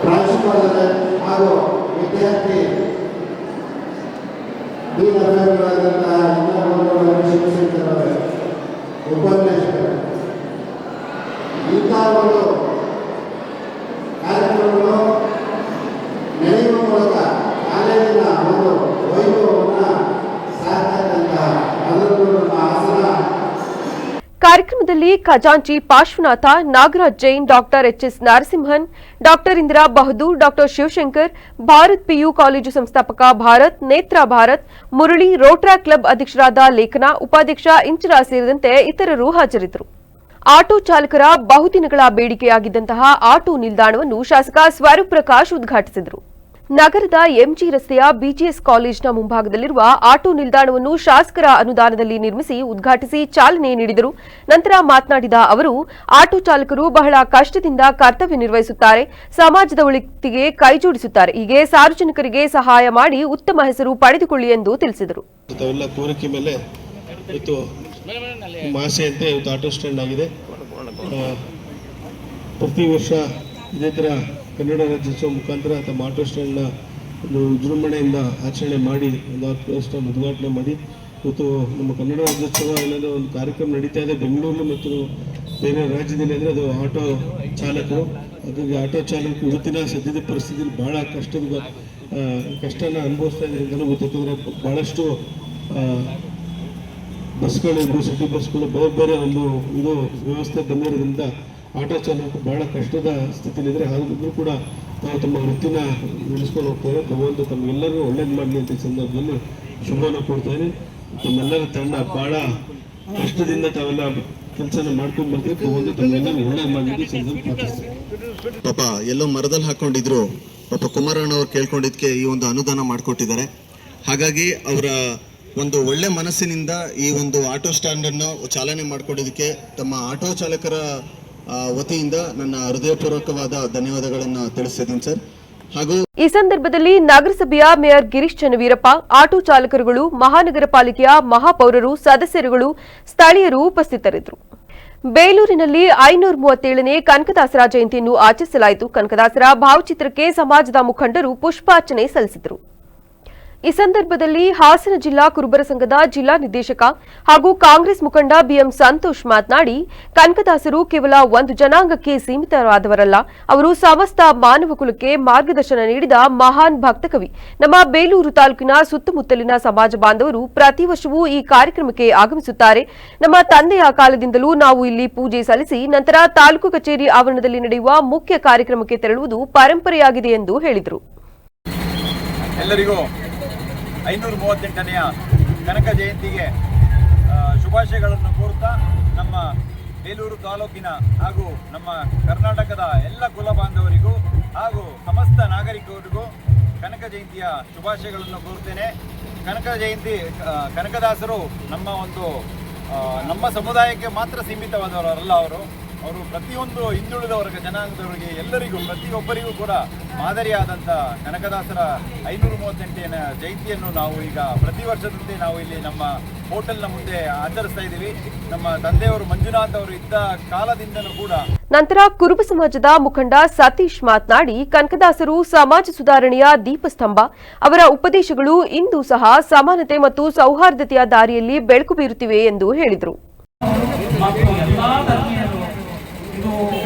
ಪ್ರಾಂಶುಪಾಲರೇ ಹಾಗೂ ವಿದ್ಯಾರ್ಥಿ ಡೀನ್ ಅಭ್ಯರ್ಥಿಗಳಾದಂತಹ ಎಲ್ಲ ಶಿವಶಂಕರ್ ಅವರೇ, ಉಪನ್ಯಾಸಕರು, ಇಂಥ ಒಂದು ಕಾರ್ಯಕ್ರಮಗಳು ನಡೆಯುವ ಮೂಲಕ ಕಾಲೇಜಿನ ಒಂದು ವೈಭವವನ್ನು ಸಾರ್ತಕ್ಕಂತಹ ಅದರಲ್ಲೂ ನಮ್ಮ ಹಾಸನ. ಕಾರ್ಯಕ್ರಮದಲ್ಲಿ ಖಜಾಂಚಿ Parshwanath, Nagaraj Jain, doctor HS Narasimhan, doctor Indira Bahadur, doctor Shivashankar, Bharat PU college ಸಂಸ್ಥಾಪಕ ಭಾರತ್, ನೇತ್ರಾ ಭಾರತ್, ಮುರಳಿ, ರೋಟ್ರಾಕ್ಟ್ ಕ್ಲಬ್ ಅಧ್ಯಕ್ಷರಾದ ಲೇಖನ, ಉಪಾಧ್ಯಕ್ಷ ಇಂಚರ ಸೇರಿದಂತೆ ಇತರರು ಹಾಜರಿದ್ದರು. ಆಟೋ ಚಾಲಕರ ಬಹುದಿನಗಳ ಬೇಡಿಕೆಯಾಗಿದ್ದಂತಹ ಆಟೋ ನಿಲ್ದಾಣವನ್ನು ಶಾಸಕ ಸ್ವರೂಪ್ ಪ್ರಕಾಶ್ ಉದ್ಘಾಟಿಸಿದರು. ನಗರದ ಎಂಜಿ ರಸ್ತೆಯ ಬಿಜಿಎಸ್ ಕಾಲೇಜಿನ ಮುಂಭಾಗದಲ್ಲಿರುವ ಆಟೋ ನಿಲ್ದಾಣವನ್ನು ಶಾಸಕರ ಅನುದಾನದಲ್ಲಿ ನಿರ್ಮಿಸಿ ಉದ್ಘಾಟಿಸಿ ಚಾಲನೆ ನೀಡಿದರು. ನಂತರ ಮಾತನಾಡಿದ ಅವರು, ಆಟೋ ಚಾಲಕರು ಬಹಳ ಕಷ್ಟದಿಂದ ಕರ್ತವ್ಯ ನಿರ್ವಹಿಸುತ್ತಾರೆ, ಸಮಾಜದ ಒಳಿತಿಗೆ ಕೈಜೋಡಿಸುತ್ತಾರೆ. ಹೀಗೆ ಸಾರ್ವಜನಿಕರಿಗೆ ಸಹಾಯ ಮಾಡಿ ಉತ್ತಮ ಹೆಸರು ಪಡೆದುಕೊಳ್ಳಿ ಎಂದು ತಿಳಿಸಿದರು. ಕೋರಿಕೆ ಮೇಲೆ ಇವತ್ತು ಮಾಸೆಯಂತೆ ಇವತ್ತು ಆಟೋ ಸ್ಟ್ಯಾಂಡ್ ಆಗಿದೆ. ಪ್ರತಿ ವರ್ಷ ಇದೇ ಥರ ಕನ್ನಡ ರಾಜ್ಯೋತ್ಸವ ಮುಖಾಂತರ ತಮ್ಮ ಆಟೋ ಸ್ಟ್ಯಾಂಡ್ನ ಒಂದು ವಿಜೃಂಭಣೆಯಿಂದ ಆಚರಣೆ ಮಾಡಿ ಒಂದು ಆಟೋ ಸ್ಟ್ಯಾಂಡ್ ಉದ್ಘಾಟನೆ ಮಾಡಿ ಇವತ್ತು ನಮ್ಮ ಕನ್ನಡ ರಾಜ್ಯೋತ್ಸವ ಏನಾದರೂ ಒಂದು ಕಾರ್ಯಕ್ರಮ ನಡೀತಾ ಇದೆ ಬೆಂಗಳೂರು ಮತ್ತು ಬೇರೆ ರಾಜ್ಯದಲ್ಲಿ ಅಂದರೆ ಅದು ಆಟೋ ಚಾಲಕರು. ಹಾಗಾಗಿ ಆಟೋ ಚಾಲಕರು ಇವತ್ತಿನ ಸದ್ಯದ ಪರಿಸ್ಥಿತಿಯಲ್ಲಿ ಭಾಳ ಕಷ್ಟನ ಅನುಭವಿಸ್ತಾ ಇದ್ದಾರೆ ಅಂತಲೂ ಗೊತ್ತಾಗ್ತದೆ. ಭಾಳಷ್ಟು ಬಸ್ಗಳಿದ್ದು ಸಿಟಿ ಬಸ್ಗಳು ಬೇರೆ ಬೇರೆ ಒಂದು ಇದು ವ್ಯವಸ್ಥೆ ಬಂದಿರೋದ್ರಿಂದ ಆಟೋ ಚಾಲಕರು ಭಾಳ ಕಷ್ಟದ ಸ್ಥಿತಿಲಿದ್ದಾರೆ. ಆದರೂ ಕೂಡ ತಾವು ತಮ್ಮ ವೃತ್ತಿನ ನಡೆಸ್ಕೊಂಡು ಹೋಗ್ತಾರೆ. ಭಗವಂತ ತಮ್ಮೆಲ್ಲರೂ ಒಳ್ಳೇದು ಮಾಡಲಿ ಅಂತ ಸಂದರ್ಭದಲ್ಲಿ ಶುಭವನ್ನು ಕೊಡ್ತಾರೆ. ತಮ್ಮೆಲ್ಲರ ತಂಡ ಭಾಳ ಕಷ್ಟದಿಂದ ತಾವೆಲ್ಲ ಕೆಲಸನ ಮಾಡ್ಕೊಂಡು ಬರ್ತೀವಿ. ಭಗವಂತ ತಮ್ಮೆಲ್ಲರೂ ಒಳ್ಳೇದು ಮಾಡಲಿಕ್ಕೆ ಸಂದರ್ಭ ಪ್ರಾರ್ಥಿಸ್ತಾರೆ. ಪಾಪ ಎಲ್ಲೋ ಮರದಲ್ಲಿ ಹಾಕೊಂಡಿದ್ರು, ಪಾಪ ಕುಮಾರಣ್ಣವ್ರು ಕೇಳ್ಕೊಂಡಿದ್ದಕ್ಕೆ ಈ ಒಂದು ಅನುದಾನ ಮಾಡಿಕೊಟ್ಟಿದ್ದಾರೆ. ಹಾಗಾಗಿ ಅವರ ಒಂದು ಒಳ್ಳೆ ಮನಸ್ಸಿನಿಂದ ಈ ಒಂದು ಆಟೋ ಸ್ಟ್ಯಾಂಡನ್ನು ಚಾಲನೆ ಮಾಡಿಕೊಡೋದಕ್ಕೆ ತಮ್ಮ ಆಟೋ ಚಾಲಕರ ವತಿಯಿಂದ ನನ್ನ ಹೃದಯಪೂರ್ವಕವಾದ ಧನ್ಯವಾದಗಳನ್ನು ತಿಳಿಸ್ತಿದ್ದೀನಿ ಸರ್. ಹಾಗೂ ಈ ಸಂದರ್ಭದಲ್ಲಿ ನಗರಸಭೆಯ ಮೇಯರ್ ಗಿರೀಶ್ ಚನ್ನವೀರಪ್ಪ, ಆಟೋ ಚಾಲಕರುಗಳು, ಮಹಾನಗರ ಪಾಲಿಕೆಯ ಮಹಾಪೌರರು, ಸದಸ್ಯರುಗಳು, ಸ್ಥಳೀಯರು ಉಪಸ್ಥಿತರಿದ್ದರು. ಬೇಲೂರಿನಲ್ಲಿ 537ನೇ ಕನಕದಾಸರ ಜಯಂತಿಯನ್ನು ಆಚರಿಸಲಾಯಿತು. ಕನಕದಾಸರ ಭಾವಚಿತ್ರಕ್ಕೆ ಸಮಾಜದ ಮುಖಂಡರು ಪುಷ್ಪಾರ್ಚನೆ ಸಲ್ಲಿಸಿದರು. ಈ ಸಂದರ್ಭದಲ್ಲಿ ಹಾಸನ ಜಿಲ್ಲಾ ಕುರುಬರ ಸಂಘದ ಜಿಲ್ಲಾ ನಿರ್ದೇಶಕ ಹಾಗೂ ಕಾಂಗ್ರೆಸ್ ಮುಖಂಡ ಬಿಎಂ ಸಂತೋಷ್ ಮಾತನಾಡಿ, ಕನಕದಾಸರು ಕೇವಲ ಒಂದು ಜನಾಂಗಕ್ಕೆ ಸೀಮಿತರಾದವರಲ್ಲ, ಅವರು ಸಮಸ್ತ ಮಾನವ ಕುಲಕ್ಕೆ ಮಾರ್ಗದರ್ಶನ ನೀಡಿದ ಮಹಾನ್ ಭಕ್ತ ಕವಿ. ನಮ್ಮ ಬೇಲೂರು ತಾಲೂಕಿನ ಸುತ್ತಮುತ್ತಲಿನ ಸಮಾಜ ಬಾಂಧವರು ಪ್ರತಿ ವರ್ಷವೂ ಈ ಕಾರ್ಯಕ್ರಮಕ್ಕೆ ಆಗಮಿಸುತ್ತಾರೆ. ನಮ್ಮ ತಂದೆಯ ಕಾಲದಿಂದಲೂ ನಾವು ಇಲ್ಲಿ ಪೂಜೆ ಸಲ್ಲಿಸಿ ನಂತರ ತಾಲೂಕು ಕಚೇರಿ ಆವರಣದಲ್ಲಿ ನಡೆಯುವ ಮುಖ್ಯ ಕಾರ್ಯಕ್ರಮಕ್ಕೆ ತೆರಳುವುದು ಪರಂಪರೆಯಾಗಿದೆ ಎಂದು ಹೇಳಿದರು. ಎಲ್ಲರಿಗೂ 538ನೆಯ ಕನಕ ಜಯಂತಿಗೆ ಶುಭಾಶಯಗಳನ್ನು ಕೋರುತ್ತಾ ನಮ್ಮ ಬೇಲೂರು ತಾಲೂಕಿನ ಹಾಗೂ ನಮ್ಮ ಕರ್ನಾಟಕದ ಎಲ್ಲ ಕುಲ ಬಾಂಧವರಿಗೂ ಹಾಗೂ ಸಮಸ್ತ ನಾಗರಿಕರಿಗೂ ಕನಕ ಜಯಂತಿಯ ಶುಭಾಶಯಗಳನ್ನು ಕೋರುತ್ತೇನೆ. ಕನಕ ಜಯಂತಿ ಕನಕದಾಸರು ನಮ್ಮ ಸಮುದಾಯಕ್ಕೆ ಮಾತ್ರ ಸೀಮಿತವಾದವರಲ್ಲ. ಅವರು ಪ್ರತಿಯೊಂದು ಹಿಂದುಳಿದ ವರ್ಗ ಜನಾಂಗದವರಿಗೆ ಎಲ್ಲರಿಗೂ ಪ್ರತಿಯೊಬ್ಬರಿಗೂ ಕೂಡ ಮಾದರಿಯಾದಂಥ ಕನಕದಾಸರ 538ನೇ ಜಯಂತಿಯನ್ನು ನಾವು ಈಗ ಪ್ರತಿ ವರ್ಷದಂತೆ ನಾವು ಇಲ್ಲಿ ನಮ್ಮ ಹೋಟೆಲ್ನ ಮುಂದೆ ಆಚರಿಸ್ತಾ ಇದ್ದೀವಿ. ನಮ್ಮ ತಂದೆಯವರು ಮಂಜುನಾಥ್ ಅವರು ಇದ್ದ ಕಾಲದಿಂದಲೂ ಕೂಡ. ನಂತರ ಕುರುಬ ಸಮಾಜದ ಮುಖಂಡ ಸತೀಶ್ ಮಾತನಾಡಿ, ಕನಕದಾಸರು ಸಮಾಜ ಸುಧಾರಣೆಯ ದೀಪಸ್ತಂಭ. ಅವರ ಉಪದೇಶಗಳು ಇಂದು ಸಹ ಸಮಾನತೆ ಮತ್ತು ಸೌಹಾರ್ದತೆಯ ದಾರಿಯಲ್ಲಿ ಬೆಳಕು ಬೀರುತ್ತಿವೆ ಎಂದು ಹೇಳಿದರು. ಇದು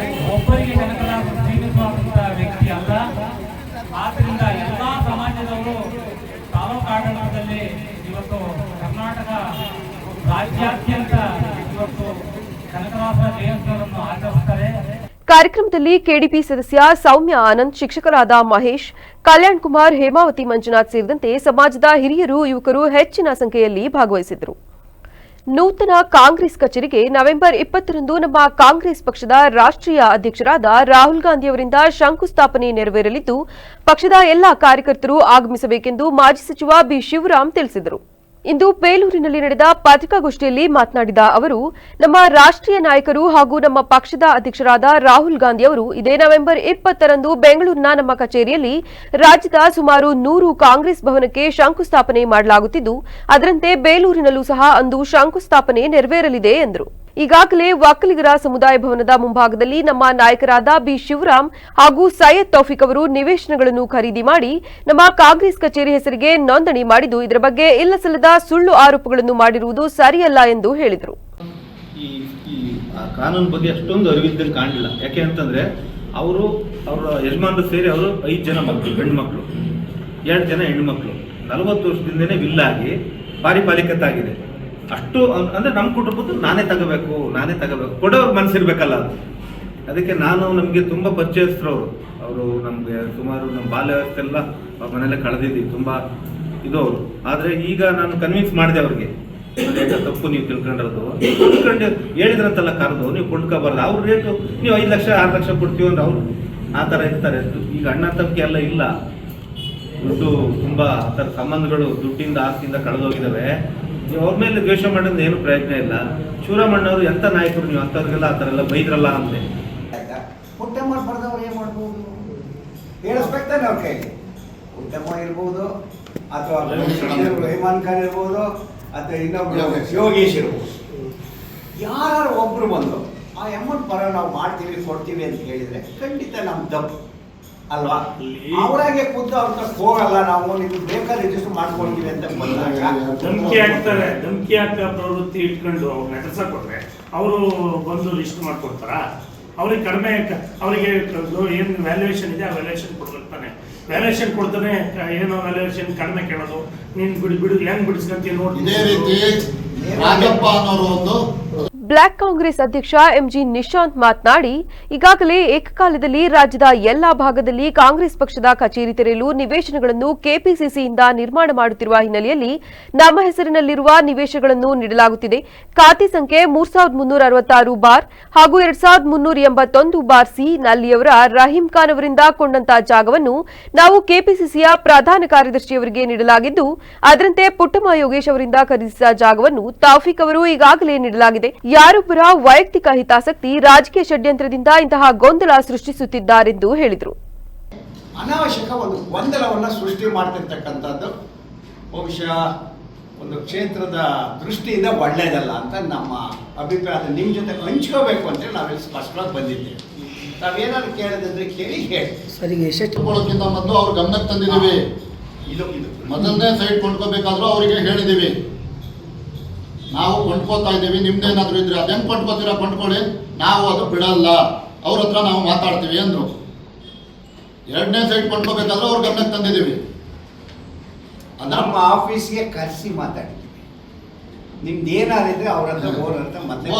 ಒಬ್ಬರಿಗೆ ಕನಕದಾಸರು ಜೀವಿಸುವಂತ ವ್ಯಕ್ತಿ ಅಲ್ಲ. ಆದ್ದರಿಂದ ಎಲ್ಲ ಸಮಾಜದವರು ತಾಲೂಕು ಆಡಳಿತದಲ್ಲಿ ಇವತ್ತು ಕರ್ನಾಟಕ ರಾಜ್ಯಾದ್ಯಂತ ಇವತ್ತು ಕನಕದಾಸರ ಜಯಂತಿಯನ್ನು ಆಚರಿಸುತ್ತಾರೆ. ಕಾರ್ಯಕ್ರಮದಲ್ಲಿ ಕೆಡಿಪಿ ಸದಸ್ಯ ಸೌಮ್ಯ ಆನಂದ್, ಶಿಕ್ಷಕರಾದ ಮಹೇಶ್, ಕಲ್ಯಾಣ್ ಕುಮಾರ್, ಹೇಮಾವತಿ ಮಂಜುನಾಥ್ ಸೇರಿದಂತೆ ಸಮಾಜದ ಹಿರಿಯರು, ಯುವಕರು ಹೆಚ್ಚಿನ ಸಂಖ್ಯೆಯಲ್ಲಿ ಭಾಗವಹಿಸಿದ್ದರು. ನೂತನ ಕಾಂಗ್ರೆಸ್ ಕಚೇರಿಗೆ ನವೆಂಬರ್ 20ರಂದು ನಮ್ಮ ಕಾಂಗ್ರೆಸ್ ಪಕ್ಷದ ರಾಷ್ಟ್ರೀಯ ಅಧ್ಯಕ್ಷರಾದ ರಾಹುಲ್ ಗಾಂಧಿಯವರಿಂದ ಶಂಕುಸ್ಥಾಪನೆ ನೆರವೇರಲಿದ್ದು, ಪಕ್ಷದ ಎಲ್ಲಾ ಕಾರ್ಯಕರ್ತರು ಆಗಮಿಸಬೇಕೆಂದು ಮಾಜಿ ಸಚಿವ ಬಿ ಶಿವರಾಮ್ ತಿಳಿಸಿದರು. ಇಂದು ಬೇಲೂರಿನಲ್ಲಿ ನಡೆದ ಪತ್ರಿಕಾಗೋಷ್ಠಿಯಲ್ಲಿ ಮಾತನಾಡಿದ ಅವರು, ನಮ್ಮ ರಾಷ್ಟ್ರೀಯ ನಾಯಕರು ಹಾಗೂ ನಮ್ಮ ಪಕ್ಷದ ಅಧ್ಯಕ್ಷರಾದ ರಾಹುಲ್ ಗಾಂಧಿ ಅವರು ಇದೇ ನವೆಂಬರ್ 20ರಂದು ಬೆಂಗಳೂರಿನ ನಮ್ಮ ಕಚೇರಿಯಲ್ಲಿ ರಾಜ್ಯದ ಸುಮಾರು 100 ಕಾಂಗ್ರೆಸ್ ಭವನಕ್ಕೆ ಶಂಕುಸ್ಥಾಪನೆ ಮಾಡಲಾಗುತ್ತಿದ್ದು, ಅದರಂತೆ ಬೇಲೂರಿನಲ್ಲೂ ಸಹ ಅಂದು ಶಂಕುಸ್ಥಾಪನೆ ನೆರವೇರಲಿದೆ ಎಂದರು. ಈಗಾಗಲೇ ಒಕ್ಕಲಿಗರ ಸಮುದಾಯ ಭವನದ ಮುಂಭಾಗದಲ್ಲಿ ನಮ್ಮ ನಾಯಕರಾದ ಬಿ ಶಿವರಾಮ್ ಹಾಗೂ ಸೈಯದ್ ತೌಫಿಕ್ ಅವರು ನಿವೇಶನಗಳನ್ನು ಖರೀದಿ ಮಾಡಿ ನಮ್ಮ ಕಾಂಗ್ರೆಸ್ ಕಚೇರಿ ಹೆಸರಿಗೆ ನೋಂದಣಿ ಮಾಡಿದ್ದು, ಇದರ ಬಗ್ಗೆ ಇಲ್ಲಸಲ್ಲದ ಸುಳ್ಳು ಆರೋಪಗಳನ್ನು ಮಾಡಿರುವುದು ಸರಿಯಲ್ಲ ಎಂದು ಹೇಳಿದರು. ಈ ಕಾನೂನು ಬಗ್ಗೆ ಅಷ್ಟೊಂದು ಅರಿವಿದ್ದಂಗೆ ಕಾಣಲಿಲ್ಲ. ಯಾಕೆ ಅಂತಂದ್ರೆ ಅವರ ಯಜಮಾನರು ಸೇರಿ ಅವರು 5 ಜನ ಮಕ್ಕಳು, ಗಂಡು ಮಕ್ಕಳು, 2 ಜನ ಹೆಣ್ಣು ಮಕ್ಕಳು, 40 ವರ್ಷದಿಂದನೇ ವಿಲ್ಲಾಗಿ ಪಾರಿಪಾಲಿಕತ್ತಾಗಿದೆ. ಅಷ್ಟು ಅಂದರೆ ನಮ್ಮ ಕುಟುಂಬದ್ದು ನಾನೇ ತಗೋಬೇಕು ಕೊಡೋರು ಮನಸ್ಸಿರ್ಬೇಕಲ್ಲ. ಅದಕ್ಕೆ ನಮಗೆ ತುಂಬ ಪರಿಚಯಸ್ಥರವರು. ಅವರು ನಮಗೆ ಸುಮಾರು ನಮ್ಮ ಬಾಲ್ಯ ವ್ಯವಸ್ಥೆಲ್ಲ ಮನೆಯಲ್ಲೇ ಕಳೆದಿದ್ದೀವಿ, ತುಂಬ ಅವರು. ಆದರೆ ಈಗ ನಾನು ಕನ್ವಿನ್ಸ್ ಮಾಡಿದೆ ಅವ್ರಿಗೆ, ತಪ್ಪು ನೀವು ತಿಳ್ಕೊಂಡಿರೋದು, ಹೇಳಿದ್ರಂತೆಲ್ಲ ಕರೆದು ನೀವು ಕೊಂಡ್ಕೋಬಾರ್ದು. ಅವ್ರ ರೇಟು ನೀವು 5 ಲಕ್ಷ 6 ಲಕ್ಷ ಕೊಡ್ತೀವಿ ಅಂದ್ರೆ ಅವರು ಆ ಥರ ಇರ್ತಾರೆ. ಈಗ ಅಣ್ಣ ತಪ್ಪಿಗೆ ಎಲ್ಲ ಇಲ್ಲ, ದುಡ್ಡು ತುಂಬ ಆ ಥರ ಸಂಬಂಧಗಳು ದುಡ್ಡಿಂದ ಆಸ್ತಿಯಿಂದ ಕಳೆದೋಗಿದ್ದಾವೆ. ನೀವು ಅವ್ರ ಮೇಲೆ ದ್ವೇಷ ಮಾಡೋದು ಏನು ಪ್ರಯತ್ನ ಇಲ್ಲ. ಶಿವರಾಮಣ್ಣವರು ಎಂಥ ನಾಯಕರು, ನೀವು ಅಂಥವ್ರಿಗೆಲ್ಲ ಆ ಥರ ಎಲ್ಲ ಬೈದ್ರಲ್ಲ ಅಂತೆ. ಹೊಟ್ಟೆ ಮಾಡ್ಬಾರ್ದವ್ರು ಏನು ಮಾಡ್ಬೋದು ಹೇಳಿಸ್ಬೇಕಾನೆ ಅವ್ರ ಕೈಲಿ. ಉತ್ತಮ ಇರ್ಬೋದು, ಅಥವಾ ರೆಹಮಾನ್ ಖಾನ್ ಇರ್ಬೋದು, ಅಥವಾ ಇನ್ನೊಬ್ರು ಯೋಗೇಶ್ ಇರ್ಬೋದು. ಯಾರು ಒಬ್ರು ಬಂದು ಆ ಅಮೌಂಟ್ ಪರ ನಾವು ಮಾಡ್ತೀವಿ ಕೊಡ್ತೀವಿ ಅಂತ ಹೇಳಿದ್ರೆ ಖಂಡಿತ ನಮ್ಮ ತಪ್ಪು ಅಲ್ವಾ? ಅವರಾಗೆ ಖುದ್ದು ಅವ್ರ ಹೋಗಲ್ಲ, ನಾವು ನಿಮ್ಗೆ ಬೇಕಾದ ರಿಜಿಸ್ಟರ್ ಮಾಡ್ಕೊಳ್ತೀವಿ ಅಂತ ಬಂದಾಗ ಧಮಕಿ ಹಾಕ್ತಾರೆ. ಧಮಕಿ ಹಾಕೋ ಪ್ರವೃತ್ತಿ ಇಟ್ಕೊಂಡು ಅವ್ರು ಲೆಟರ್ಸ ಕೊಟ್ರೆ ಅವರು ಬಂದು ಲಿಸ್ಟ್ ಮಾಡ್ಕೊಡ್ತಾರ? ಅವ್ರಿಗೆ ಕಡಿಮೆ, ಅವರಿಗೆ ಏನು ವ್ಯಾಲ್ಯೂಯೇಷನ್ ಇದೆ ಆ ವ್ಯಾಲ್ಯೂಯೇಷನ್ ಕೊಡ್ಬೇಕು ತಾನೆ. ವ್ಯಾಲ್ಯೂಯೇಷನ್ ಕೊಡ್ತಾನೆ, ಏನೋ ವ್ಯಾಲ್ಯೂಯೇಷನ್ ಕಡಿಮೆ ಕೇಳೋದು, ನೀನು ಬಿಡು ಹೆಂಗ್ ಬಿಡಿಸ್ಕೊಂತೀಯ ನೋಡಿ. ಬ್ಲಾಕ್ ಕಾಂಗ್ರೆಸ್ ಅಧ್ಯಕ್ಷ ಎಂಜಿ ನಿಶಾಂತ್ ಮಾತನಾಡಿ, ಈಗಾಗಲೇ ಏಕಕಾಲದಲ್ಲಿ ರಾಜ್ಯದ ಎಲ್ಲಾ ಭಾಗದಲ್ಲಿ ಕಾಂಗ್ರೆಸ್ ಪಕ್ಷದ ಕಚೇರಿ ತೆರೆಯಲು ನಿವೇಶನಗಳನ್ನು ಕೆಪಿಸಿಸಿಯಿಂದ ನಿರ್ಮಾಣ ಮಾಡುತ್ತಿರುವ ಹಿನ್ನೆಲೆಯಲ್ಲಿ ನಮ್ಮ ಹೆಸರಿನಲ್ಲಿರುವ ನಿವೇಶನಗಳನ್ನು ನೀಡಲಾಗುತ್ತಿದೆ. ಖಾತೆ ಸಂಖ್ಯೆ 3366 ಬಾರ್ ಹಾಗೂ 2381 ಬಾರ್ ಸಿ ನಲ್ಲಿಯವರ ರಹೀಂ ಖಾನ್ ಅವರಿಂದ ಕೊಂಡಂತ ಜಾಗವನ್ನು ನಾವು ಕೆಪಿಸಿಸಿಯ ಪ್ರಧಾನ ಕಾರ್ಯದರ್ಶಿಯವರಿಗೆ ನೀಡಲಾಗಿದ್ದು, ಅದರಂತೆ ಪುಟ್ಟಮ್ಮ ಯೋಗೇಶ್ ಅವರಿಂದ ಖರೀದಿಸಿದ ಜಾಗವನ್ನು ತೌಫಿಕ್ ಅವರು ಈಗಾಗಲೇ ನೀಡಲಾಗಿದೆ. ಯಾರೊಬ್ಬರ ವೈಯಕ್ತಿಕ ಹಿತಾಸಕ್ತಿ ರಾಜಕೀಯ ಷಡ್ಯಂತ್ರದಿಂದ ಇಂತಹ ಗೊಂದಲ ಸೃಷ್ಟಿಸುತ್ತಿದ್ದಾರೆಂದು ಹೇಳಿದರು. ಅನಾವಶ್ಯಕ ಒಂದು ಗೊಂದಲವನ್ನ ಸೃಷ್ಟಿ ಮಾಡ್ತಿರ್ತಕ್ಕಂಥದ್ದು ಬಹುಶಃ ಒಂದು ಕ್ಷೇತ್ರದ ದೃಷ್ಟಿಯಿಂದ ಒಳ್ಳೆಯದಲ್ಲ ಅಂತ ನಮ್ಮ ಅಭಿಪ್ರಾಯ. ನಿಮ್ಮ ಜೊತೆ ಹಂಚ್ಕೋಬೇಕು ಅಂತೇಳಿ ನಾವೆಲ್ಲ ಸ್ಪಷ್ಟವಾಗಿ ಬಂದಿದ್ದೇವೆ. ನಾವೇನಾದ್ರು ಕೇಳಿದ್ರೆ ಕೇಳಿ ಹೇಳಿ ಸರಿ. ಎಷ್ಟೊಳಕ್ಕಿಂತ ಮೊದಲು ಅವ್ರ ಗಮನಕ್ಕೆ ತಂದಿದ್ದೀವಿ. ಇದು ಮೊದಲನೇ ಸೈಟ್ ಕೊಂಡ್ಕೋಬೇಕಾದ್ರೂ ಅವರಿಗೆ ಹೇಳಿದ್ದೀವಿ, ನಾವು ಕೊಂಡ್ಕೋತಾ ಇದ್ದೀವಿ, ನಿಮ್ದೇನಾದ್ರು ಇದ್ರೆ ಅದೆಂಗೆ ಕೊಂಡ್ಕೋತೀರಾ ಕೊಂಡ್ಕೊಳ್ಳಿ, ನಾವು ಅದು ಬಿಡಲ್ಲ, ಅವ್ರ ಹತ್ರ ನಾವು ಮಾತಾಡ್ತೀವಿ ಅಂದರು. 2ನೇ ಸೈಟ್ ಕೊಂಡ್ಕೋಬೇಕಾದ್ರೂ ಅವ್ರ ಗಮನಕ್ಕೆ ತಂದಿದ್ದೀವಿ. ನಮ್ಮ ಆಫೀಸ್ಗೆ ಕರೆಸಿ ಮಾತಾಡ್ತೀವಿ. ನಿಮ್ದು ಏನಾರಿದ್ರೆ ಅವ್ರ ಹತ್ರ ಓನರ್ ಹತ್ರ ಮತ್ತೆ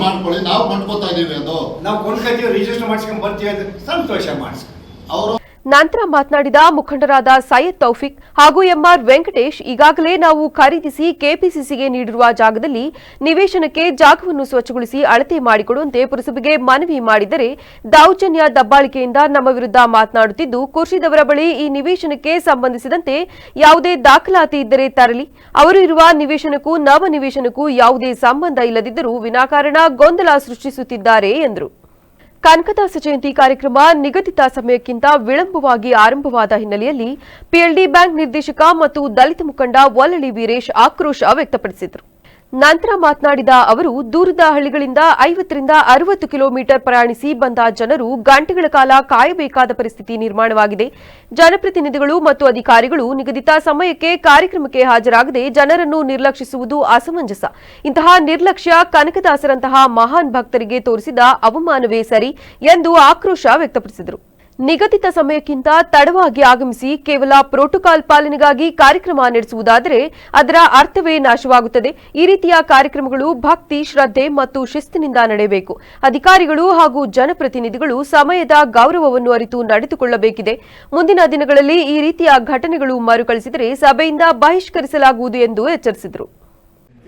ಮಾಡ್ಕೊಳ್ಳಿ, ನಾವು ಕೊಂಡ್ಕೋತಾ ಇದ್ದೀವಿ, ಅದು ನಾವು ಕೊಂಡ್ಕೊತೀವಿ, ರಿಜಿಸ್ಟರ್ ಮಾಡಿಸ್ಕೊಂಡು ಬರ್ತೀವಿ ಅಂದ್ರೆ ಸಂತೋಷ ಮಾಡಿಸ್ಕೊಂಡು ಅವರು ನಂತರ ಮಾತನಾಡಿದ ಮುಖಂಡರಾದ ಸೈಯದ್ ತೌಫಿಕ್ ಹಾಗೂ ಎಂಆರ್ ವೆಂಕಟೇಶ್, ಈಗಾಗಲೇ ನಾವು ಖರೀದಿಸಿ ಕೆಪಿಸಿಸಿಗೆ ನೀಡಿರುವ ಜಾಗದಲ್ಲಿ ನಿವೇಶನಕ್ಕೆ ಜಾಗವನ್ನು ಸ್ವಚ್ಛಗೊಳಿಸಿ ಅಳತೆ ಮಾಡಿಕೊಡುವಂತೆ ಪುರಸಭೆಗೆ ಮನವಿ ಮಾಡಿದರೆ ದೌರ್ಜನ್ಯ ದಬ್ಬಾಳಿಕೆಯಿಂದ ನಮ್ಮ ವಿರುದ್ಧ ಮಾತನಾಡುತ್ತಿದ್ದು, ಖುರ್ಷಿದ್ ಅವರ ಬಳಿ ಈ ನಿವೇಶನಕ್ಕೆ ಸಂಬಂಧಿಸಿದಂತೆ ಯಾವುದೇ ದಾಖಲಾತಿ ಇದ್ದರೆ ತರಲಿ. ಅವರು ಇರುವ ನಿವೇಶನಕ್ಕೂ ನವ ನಿವೇಶನಕ್ಕೂ ಯಾವುದೇ ಸಂಬಂಧ ಇಲ್ಲದಿದ್ದರೂ ವಿನಾಕಾರಣ ಗೊಂದಲ ಸೃಷ್ಟಿಸುತ್ತಿದ್ದಾರೆ ಎಂದರು. ಕನಕದಾಸ ಜಯಂತಿ ಕಾರ್ಯಕ್ರಮ ನಿಗದಿತ ಸಮಯಕ್ಕಿಂತ ವಿಳಂಬವಾಗಿ ಆರಂಭವಾದ ಹಿನ್ನೆಲೆಯಲ್ಲಿ ಪಿಎಲ್ಡಿ ಬ್ಯಾಂಕ್ ನಿರ್ದೇಶಕ ಮತ್ತು ದಲಿತ ಮುಖಂಡ ವಲ್ಲಳಿ ವೀರೇಶ್ ಆಕ್ರೋಶ ವ್ಯಕ್ತಪಡಿಸಿದರು. ನಂತರ ಮಾತನಾಡಿದ ಅವರು, ದೂರದ ಹಳ್ಳಿಗಳಿಂದ 50 ರಿಂದ 60 ಕಿಲೋಮೀಟರ್ ಪ್ರಯಾಣಿಸಿ ಬಂದ ಜನರು ಗಂಟೆಗಳ ಕಾಲ ಕಾಯಬೇಕಾದ ಪರಿಸ್ಥಿತಿ ನಿರ್ಮಾಣವಾಗಿದೆ. ಜನಪ್ರತಿನಿಧಿಗಳು ಮತ್ತು ಅಧಿಕಾರಿಗಳು ನಿಗದಿತ ಸಮಯಕ್ಕೆ ಕಾರ್ಯಕ್ರಮಕ್ಕೆ ಹಾಜರಾಗದೆ ಜನರನ್ನು ನಿರ್ಲಕ್ಷಿಸುವುದು ಅಸಮಂಜಸ. ಇಂತಹ ನಿರ್ಲಕ್ಷ್ಯ ಕನಕದಾಸರಂತಹ ಮಹಾನ್ ಭಕ್ತರಿಗೆ ತೋರಿಸಿದ ಅವಮಾನವೇ ಸರಿ ಎಂದು ಆಕ್ರೋಶ ವ್ಯಕ್ತಪಡಿಸಿದರು. ನಿಗದಿತ ಸಮಯಕ್ಕಿಂತ ತಡವಾಗಿ ಆಗಮಿಸಿ ಕೇವಲ ಪ್ರೋಟೋಕಾಲ್ ಪಾಲನೆಗಾಗಿ ಕಾರ್ಯಕ್ರಮ ನಡೆಸುವುದಾದರೆ ಅದರ ಅರ್ಥವೇ ನಾಶವಾಗುತ್ತದೆ. ಈ ರೀತಿಯ ಕಾರ್ಯಕ್ರಮಗಳು ಭಕ್ತಿ, ಶ್ರದ್ಧೆ ಮತ್ತು ಶಿಸ್ತಿನಿಂದ ನಡೆಯಬೇಕು. ಅಧಿಕಾರಿಗಳು ಹಾಗೂ ಜನಪ್ರತಿನಿಧಿಗಳು ಸಮಯದ ಗೌರವವನ್ನು ಅರಿತು ನಡೆದುಕೊಳ್ಳಬೇಕಿದೆ. ಮುಂದಿನ ದಿನಗಳಲ್ಲಿ ಈ ರೀತಿಯ ಘಟನೆಗಳು ಮರುಕಳಿಸಿದರೆ ಸಭೆಯಿಂದ ಬಹಿಷ್ಕರಿಸಲಾಗುವುದು ಎಂದು ಎಚ್ಚರಿಸಿದರು.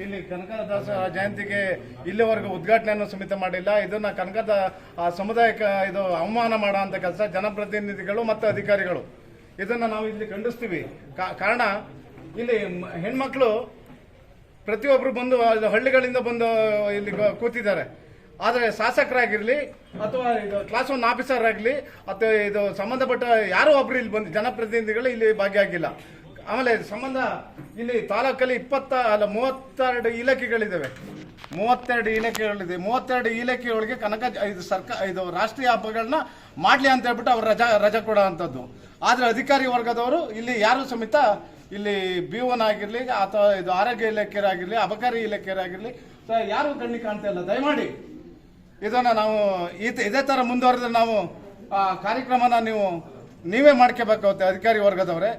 ಇಲ್ಲಿ ಕನಕದಾಸ ಜಯಂತಿಗೆ ಇಲ್ಲಿವರೆಗೂ ಉದ್ಘಾಟನೆಯನ್ನು ಸಮೇತ ಮಾಡಿಲ್ಲ. ಇದನ್ನ ಕನಕದ ಸಮುದಾಯಕ್ಕೆ ಇದು ಅವಮಾನ ಮಾಡುವಂಥ ಕೆಲಸ ಜನಪ್ರತಿನಿಧಿಗಳು ಮತ್ತು ಅಧಿಕಾರಿಗಳು ಇದನ್ನು ನಾವು ಇಲ್ಲಿ ಖಂಡಿಸ್ತೀವಿ. ಕಾರಣ ಇಲ್ಲಿ ಹೆಣ್ಮಕ್ಳು ಪ್ರತಿಯೊಬ್ಬರು ಬಂದು ಹಳ್ಳಿಗಳಿಂದ ಬಂದು ಇಲ್ಲಿ ಕೂತಿದ್ದಾರೆ. ಆದರೆ ಶಾಸಕರಾಗಿರಲಿ ಅಥವಾ ಇದು ಕ್ಲಾಸ್ 1 ಆಫೀಸರ್ ಆಗಲಿ ಅಥವಾ ಇದು ಸಂಬಂಧಪಟ್ಟ ಯಾರೋ ಒಬ್ರು ಇಲ್ಲಿ ಬಂದು ಜನಪ್ರತಿನಿಧಿಗಳು ಇಲ್ಲಿ ಭಾಗಿಯಾಗಿಲ್ಲ. ಆಮೇಲೆ ಸಂಬಂಧ ಇಲ್ಲಿ ತಾಲೂಕಲ್ಲಿ 32 ಇಲಾಖೆಗಳಿದ್ದಾವೆ. 32 ಇಲಾಖೆಗಳಿದೆ. 32 ಇಲಾಖೆಗಳಿಗೆ ಕನಕ ಇದು ರಾಷ್ಟ್ರೀಯ ಹಬ್ಬಗಳನ್ನ ಮಾಡಲಿ ಅಂತ ಹೇಳ್ಬಿಟ್ಟು ಅವ್ರು ರಜಾ ಕೊಡೋ ಅಂಥದ್ದು. ಆದರೆ ಅಧಿಕಾರಿ ವರ್ಗದವರು ಇಲ್ಲಿ ಯಾರು ಸಮೇತ ಇಲ್ಲಿ BON ಆಗಿರಲಿ ಅಥವಾ ಇದು ಆರೋಗ್ಯ ಇಲಾಖೆಯರಾಗಿರಲಿ ಅಬಕಾರಿ ಇಲಾಖೆಯರಾಗಿರಲಿ ಯಾರು ಕಣ್ಣಿಗೆ ಕಾಣ್ತಾ ಇಲ್ಲ. ದಯಮಾಡಿ ಇದನ್ನು ನಾವು ಇದೇ ಥರ ಮುಂದುವರೆದ್ರೆ ನಾವು ಕಾರ್ಯಕ್ರಮನ ನೀವೇ ಮಾಡ್ಕೋಬೇಕಾಗುತ್ತೆ ಅಧಿಕಾರಿ ವರ್ಗದವರೇ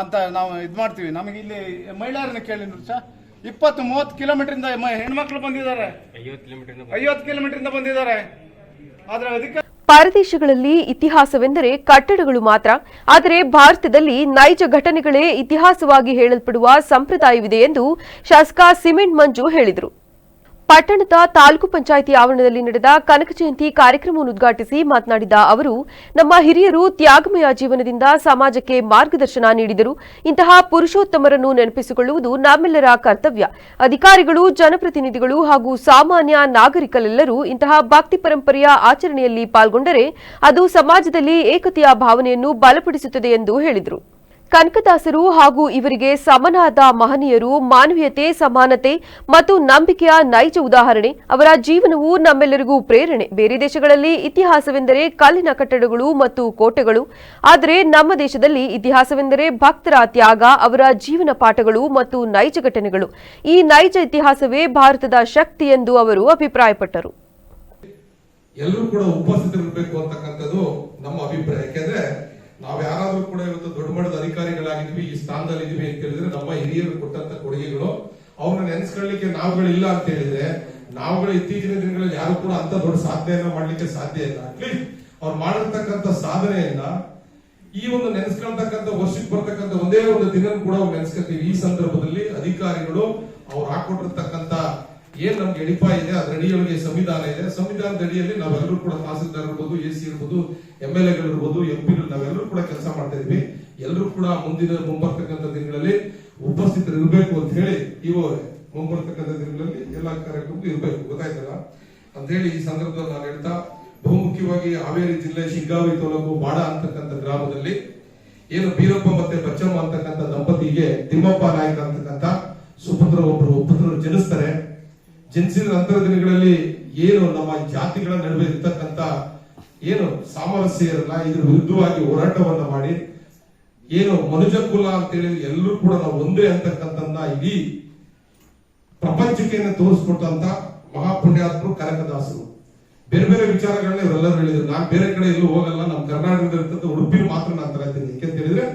ಅಂತ ನಾವು ಇದು ಮಾಡ್ತೀವಿ. ನಮಗೆ ಇಲ್ಲಿ ಮಹಿಳೆಯರನ್ನ ಕೇಳಿ ನೋಡಿ ಸರ್, 20-30 ಕಿಲೋಮೀಟರಿಂದ ಹೆಣ್ಮಕ್ಳು ಬಂದಿದ್ದಾರೆ, 50 ಕಿಲೋಮೀಟರಿಂದ ಬಂದಿದ್ದಾರೆ. ಆದರೆ ಅಧಿಕಾರಿ ಪರದೇಶಗಳಲ್ಲಿ ಇತಿಹಾಸವೆಂದರೆ ಕಟ್ಟಡಗಳು ಮಾತ್ರ. ಆದರೆ ಭಾರತದಲ್ಲಿ ನೈಜ ಘಟನೆಗಳೇ ಇತಿಹಾಸವಾಗಿ ಹೇಳಲ್ಪಡುವ ಸಂಪ್ರದಾಯವಿದೆ ಎಂದು ಶಾಸಕ ಸಿಮೆಂಟ್ ಮಂಜು ಹೇಳಿದರು. ಪಟ್ಟಣದ ತಾಲೂಕು ಪಂಚಾಯಿತಿ ಆವರಣದಲ್ಲಿ ನಡೆದ ಕನಕ ಜಯಂತಿ ಕಾರ್ಯಕ್ರಮವನ್ನು ಉದ್ಘಾಟಿಸಿ ಮಾತನಾಡಿದ ಅವರು, ನಮ್ಮ ಹಿರಿಯರು ತ್ಯಾಗಮಯ ಜೀವನದಿಂದ ಸಮಾಜಕ್ಕೆ ಮಾರ್ಗದರ್ಶನ ನೀಡಿದರು. ಇಂತಹ ಪುರುಷೋತ್ತಮರನ್ನು ನೆನಪಿಸಿಕೊಳ್ಳುವುದು ನಮ್ಮೆಲ್ಲರ ಕರ್ತವ್ಯ. ಅಧಿಕಾರಿಗಳು, ಜನಪ್ರತಿನಿಧಿಗಳು ಹಾಗೂ ಸಾಮಾನ್ಯ ನಾಗರಿಕರೆಲ್ಲರೂ ಇಂತಹ ಭಕ್ತಿ ಪರಂಪರೆಯ ಆಚರಣೆಯಲ್ಲಿ ಪಾಲ್ಗೊಂಡರೆ ಅದು ಸಮಾಜದಲ್ಲಿ ಏಕತೆಯ ಭಾವನೆಯನ್ನು ಬಲಪಡಿಸುತ್ತದೆ ಎಂದು ಹೇಳಿದರು. ಕನಕದಾಸರು ಹಾಗೂ ಇವರಿಗೆ ಸಮನಾದ ಮಹನೀಯರು ಮಾನವೀಯತೆ, ಸಮಾನತೆ ಮತ್ತು ನಂಬಿಕೆಯ ನೈಜ ಉದಾಹರಣೆ. ಅವರ ಜೀವನವು ನಮ್ಮೆಲ್ಲರಿಗೂ ಪ್ರೇರಣೆ. ಬೇರೆ ದೇಶಗಳಲ್ಲಿ ಇತಿಹಾಸವೆಂದರೆ ಕಲ್ಲಿನ ಕಟ್ಟಡಗಳು ಮತ್ತು ಕೋಟೆಗಳು. ಆದರೆ ನಮ್ಮ ದೇಶದಲ್ಲಿ ಇತಿಹಾಸವೆಂದರೆ ಭಕ್ತರ ತ್ಯಾಗ, ಅವರ ಜೀವನ ಪಾಠಗಳು ಮತ್ತು ನೈಜ ಘಟನೆಗಳು. ಈ ನೈಜ ಇತಿಹಾಸವೇ ಭಾರತದ ಶಕ್ತಿ ಎಂದು ಅವರು ಅಭಿಪ್ರಾಯಪಟ್ಟರು. ಎಲ್ಲರೂ ಕೂಡ ಉಪಸ್ಥಿತರಿರಬೇಕು ಅಂತಕ್ಕಂಥದ್ದು ನಮ್ಮ ಅಭಿಪ್ರಾಯ. ಯಾಕೆಂದ್ರೆ ನಾವ್ ಯಾರಾದ್ರೂ ಕೂಡ ಇವತ್ತು ದೊಡ್ಡ ಮಟ್ಟದ ಅಧಿಕಾರಿಗಳಾಗಿದ್ವಿ, ಈ ಸ್ಥಾನದಲ್ಲಿ ಇದೀವಿ ಅಂತ ಹೇಳಿದ್ರೆ ನಮ್ಮ ಹಿರಿಯರು ಕೊಟ್ಟಂತ ಕೊಡುಗೆಗಳು ಅವ್ರನ್ನ ನೆನೆಸ್ಕೊಳ್ಳಿಕ್ಕೆ ನಾವುಗಳಿಲ್ಲ ಅಂತ ಹೇಳಿದ್ರೆ ನಾವುಗಳು ಇತ್ತೀಚಿನ ದಿನಗಳಲ್ಲಿ ಯಾರು ಕೂಡ ಅಂತ ದೊಡ್ಡ ಸಾಧನೆಯನ್ನ ಮಾಡ್ಲಿಕ್ಕೆ ಸಾಧ್ಯ ಇಲ್ಲ. ಅಟ್ಲೀಸ್ಟ್ ಅವ್ರು ಮಾಡಿರ್ತಕ್ಕಂಥ ಸಾಧನೆಯನ್ನ ಈ ಒಂದು ನೆನೆಸ್ಕೊಳ್ತಕ್ಕಂಥ ವರ್ಷಕ್ಕೆ ಬರ್ತಕ್ಕಂಥ ಒಂದೇ ಒಂದು ದಿನ ಕೂಡ ಅವ್ರು ನೆನೆಸ್ಕೊತೀವಿ. ಈ ಸಂದರ್ಭದಲ್ಲಿ ಅಧಿಕಾರಿಗಳು ಅವ್ರು ಹಾಕೊಟ್ಟಿರ್ತಕ್ಕಂಥ ಏನ್ ನಮ್ಗೆ ಎಡಿಪಾಯ ಇದೆ, ಅದ್ರ ಅಡಿಯೊಳಗೆ ಸಂವಿಧಾನ ಇದೆ. ಸಂವಿಧಾನದ ಅಡಿಯಲ್ಲಿ ನಾವೆಲ್ಲರೂ ಕೂಡ ತಹಸೀಲ್ದಾರ್ ಇರ್ಬೋದು, AC ಇರ್ಬೋದು, MLA ಗಳಿರ್ಬೋದು, MP ನಾವೆಲ್ಲರೂ ಕೂಡ ಕೆಲಸ ಮಾಡ್ತಾ ಇದೀವಿ. ಎಲ್ಲರೂ ಕೂಡ ಮುಂಬರ್ತಕ್ಕಂಥ ದಿನಗಳಲ್ಲಿ ಉಪಸ್ಥಿತರಿರ್ಬೇಕು ಅಂತ ಹೇಳಿ ಮುಂಬರ್ತಕ್ಕಂಥ ದಿನಗಳಲ್ಲಿ ಎಲ್ಲಾ ಕಾರ್ಯಕ್ರಮಕ್ಕೂ ಇರ್ಬೇಕು, ಗೊತ್ತಾಯ್ತಲ್ಲ ಅಂತ ಹೇಳಿ ಈ ಸಂದರ್ಭದಲ್ಲಿ ನಾನು ಹೇಳ್ತಾ, ಬಹುಮುಖ್ಯವಾಗಿ ಹಾವೇರಿ ಜಿಲ್ಲೆ ಶಿಗ್ಗಾವಿ ತಾಲೂಕು ಬಾಡ ಅಂತಕ್ಕಂಥ ಗ್ರಾಮದಲ್ಲಿ ಏನು ಬೀರಪ್ಪ ಮತ್ತೆ ಬಚ್ಚಮ್ಮ ಅಂತಕ್ಕಂಥ ದಂಪತಿಗೆ ತಿಮ್ಮಪ್ಪ ನಾಯಕ ಅಂತಕ್ಕಂಥ ಒಬ್ಬರು ಪುತ್ರರು ಜನಿಸ್ತಾರೆ. ಜನಿಸಿದ ನಂತರ ದಿನಗಳಲ್ಲಿ ಏನು ನಮ್ಮ ಜಾತಿಗಳ ನಡುವೆ ಇರ್ತಕ್ಕಂಥ ಏನು ಸಾಮರಸ್ಯ ಇರಲ್ಲ, ಇದ್ರ ವಿರುದ್ಧವಾಗಿ ಹೋರಾಟವನ್ನ ಮಾಡಿ ಏನು ಮನುಜ ಕುಲ ಅಂತೇಳಿ ಎಲ್ಲರೂ ಕೂಡ ನಾವು ಒಂದೇ ಅಂತಕ್ಕಂಥನ್ನ ಇಡೀ ಪ್ರಪಂಚಕ್ಕೆ ತೋರಿಸ್ಕೊಟ್ಟಂತ ಮಹಾಪುಣ್ಯಾತ್ಮರು ಕನಕದಾಸರು. ಬೇರೆ ಬೇರೆ ವಿಚಾರಗಳನ್ನ ಇವರೆಲ್ಲರೂ ಹೇಳಿದ್ರು. ನಾನು ಬೇರೆ ಕಡೆ ಎಲ್ಲೂ ಹೋಗಲ್ಲ, ನಮ್ಮ ಕರ್ನಾಟಕದಲ್ಲಿ ಇರ್ತಕ್ಕಂಥ ಉಡುಪಿ ಮಾತ್ರ ನಾನು ತರ್ತೀನಿ. ಯಾಕೆಂತ ಹೇಳಿದ್ರೆ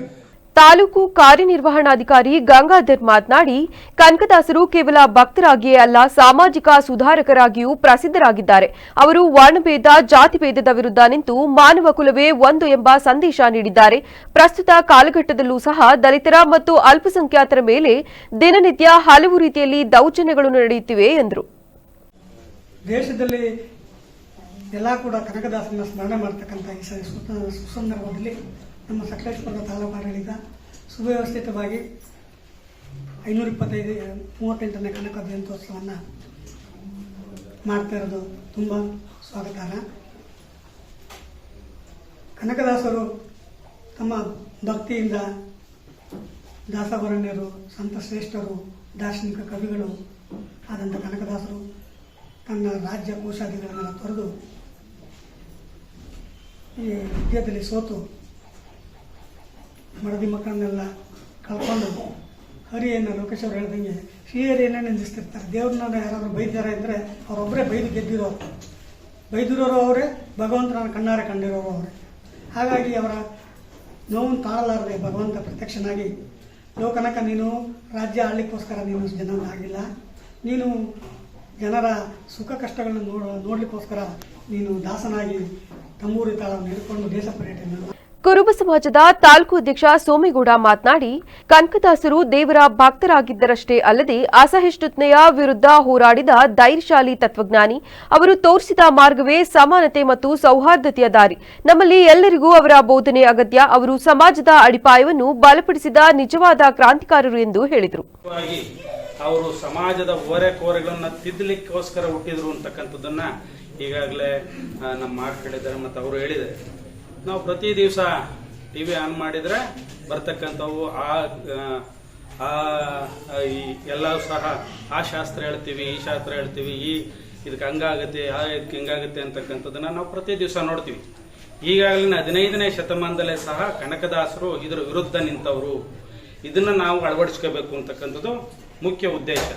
ತಾಲೂಕು ಕಾರ್ಯನಿರ್ವಹಣಾಧಿಕಾರಿ ಗಂಗಾಧರ್ ಮಾತನಾಡಿ, ಕನಕದಾಸರು ಕೇವಲ ಭಕ್ತರಾಗಿಯೇ ಅಲ್ಲ, ಸಾಮಾಜಿಕ ಸುಧಾರಕರಾಗಿಯೂ ಪ್ರಸಿದ್ಧರಾಗಿದ್ದಾರೆ. ಅವರು ವರ್ಣಭೇದ, ಜಾತಿಭೇದದ ವಿರುದ್ಧ ನಿಂತು ಮಾನವ ಕುಲವೇ ಒಂದು ಎಂಬ ಸಂದೇಶ ನೀಡಿದ್ದಾರೆ. ಪ್ರಸ್ತುತ ಕಾಲಘಟ್ಟದಲ್ಲೂ ಸಹ ದಲಿತರ ಮತ್ತು ಅಲ್ಪಸಂಖ್ಯಾತರ ಮೇಲೆ ದಿನನಿತ್ಯ ಹಲವು ರೀತಿಯಲ್ಲಿ ದೌರ್ಜನ್ಯಗಳು ನಡೆಯುತ್ತಿವೆ ಎಂದರು. ದೇಶದಲ್ಲಿ ಎಲ್ಲ ಕೂಡ ಕನಕದಾಸರನ್ನ ಸ್ಮರಣೆ ಮಾಡ್ತಕ್ಕಂಥ ಈ ಸುಸಂದರ್ಭದಲ್ಲಿ ನಮ್ಮ ಸಕಲೇಶಪುರದ ತಾಲೂಕು ಆಡಳಿತ ಸುವ್ಯವಸ್ಥಿತವಾಗಿ 525-38ನೇ ಕನಕ ಜಯಂತ್ಯೋತ್ಸವವನ್ನು ಮಾಡ್ತಾ ಇರೋದು ತುಂಬ ಸ್ವಾಗತಾರ್ಹ. ಕನಕದಾಸರು ತಮ್ಮ ಭಕ್ತಿಯಿಂದ ದಾಸವರಣ್ಯರು, ಸಂತ ಶ್ರೇಷ್ಠರು, ದಾರ್ಶನಿಕ ಕವಿಗಳು ಆದಂಥ ಕನಕದಾಸರು ತನ್ನ ರಾಜ್ಯ ಕೋಶಾದಿಗಳನ್ನೆಲ್ಲ ತೊರೆದು ಈ ವಿದ್ಯೆಯಲ್ಲಿ ಸೋತು ಮಡದಿ ಮಕ್ಕಳನ್ನೆಲ್ಲ ಕಳ್ಕೊಂಡು ಹರಿಯನ್ನು ಲೋಕೇಶ್ ಅವರು ಹೇಳ್ದಂಗೆ ಶ್ರೀಹರಿಯನ್ನೇ ನಿಂದಿಸ್ತಿರ್ತಾರೆ. ದೇವ್ರನ್ನ ಯಾರಾದರೂ ಬೈದಿದ್ದಾರೆ ಅಂದರೆ ಅವರೊಬ್ಬರೇ ಬೈದು ಗೆದ್ದಿರೋರು, ಬೈದಿರೋರು ಅವರೇ, ಭಗವಂತನ ಕಣ್ಣಾರೆ ಕಂಡಿರೋರು ಅವರೇ. ಹಾಗಾಗಿ ಅವರ ನೋವನ್ನು ತಾಳಲಾರದೆ ಭಗವಂತ ಪ್ರತ್ಯಕ್ಷನಾಗಿ, ಲೋಕನಕ ನೀನು ರಾಜ್ಯ ಆಳ್ಲಿಕ್ಕೋಸ್ಕರ ನೀನು ಜನ ಆಗಿಲ್ಲ, ನೀನು ಜನರ ಸುಖ ಕಷ್ಟಗಳನ್ನು ನೋಡಲಿಕ್ಕೋಸ್ಕರ ನೀನು ದಾಸನಾಗಿ ತಂಬೂರಿ ತಾಳವನ್ನು ಹಿಡ್ಕೊಂಡು ದೇಶ ಪರ್ಯಟನೆ. ಕುರುಬ ಸಮಾಜದ ತಾಲೂಕು ಅಧ್ಯಕ್ಷ ಸೋಮೇಗೌಡ ಮಾತನಾಡಿ, ಕನಕದಾಸರು ದೇವರ ಭಕ್ತರಾಗಿದ್ದರಷ್ಟೇ ಅಲ್ಲದೆ ಅಸಹಿಷ್ಣುತೆಯ ವಿರುದ್ಧ ಹೋರಾಡಿದ ಧೈರ್ಯಶಾಲಿ ತತ್ವಜ್ಞಾನಿ. ಅವರು ತೋರಿಸಿದ ಮಾರ್ಗವೇ ಸಮಾನತೆ ಮತ್ತು ಸೌಹಾರ್ದತೆಯ ದಾರಿ. ನಮ್ಮಲ್ಲಿ ಎಲ್ಲರಿಗೂ ಅವರ ಬೋಧನೆ ಅಗತ್ಯ. ಅವರು ಸಮಾಜದ ಅಡಿಪಾಯವನ್ನು ಬಲಪಡಿಸಿದ ನಿಜವಾದ ಕ್ರಾಂತಿಕಾರರು ಎಂದು ಹೇಳಿದರು. ಅವರು ಸಮಾಜದ ಕೋರೆಗಳನ್ನು ತಿದ್ದಲಿಕ್ಕೋಸ್ಕರ ಹುಟ್ಟಿದ್ರು ಅಂತಕ್ಕಂಥದ್ದನ್ನ ಈಗಾಗಲೇ ನಮ್ಮ ಮಾತು ಹೇಳಿದ್ದಾರೆ ಮತ್ತು ಅವರು ಹೇಳಿದ್ದಾರೆ. ನಾವು ಪ್ರತಿ ದಿವಸ ಟಿವಿ ಆನ್ ಮಾಡಿದ್ರೆ ಬರ್ತಕ್ಕಂಥವು ಎಲ್ಲವೂ ಸಹ ಆ ಶಾಸ್ತ್ರ ಹೇಳ್ತೀವಿ, ಈ ಶಾಸ್ತ್ರ ಹೇಳ್ತೀವಿ, ಇದಕ್ಕೆ ಹಂಗಾಗುತ್ತೆ, ಇದಕ್ಕೆ ಹಿಂಗಾಗುತ್ತೆ ಅಂತಕ್ಕಂಥದ್ದನ್ನ ನಾವು ಪ್ರತಿ ದಿವಸ ನೋಡ್ತೀವಿ. ಈಗಾಗಲೇ 15ನೇ ಶತಮಾನದಲ್ಲೇ ಸಹ ಕನಕದಾಸರು ಇದರ ವಿರುದ್ಧ ನಿಂತವರು. ಇದನ್ನ ನಾವು ಅಳವಡಿಸ್ಕೋಬೇಕು ಅಂತಕ್ಕಂಥದ್ದು ಮುಖ್ಯ ಉದ್ದೇಶ.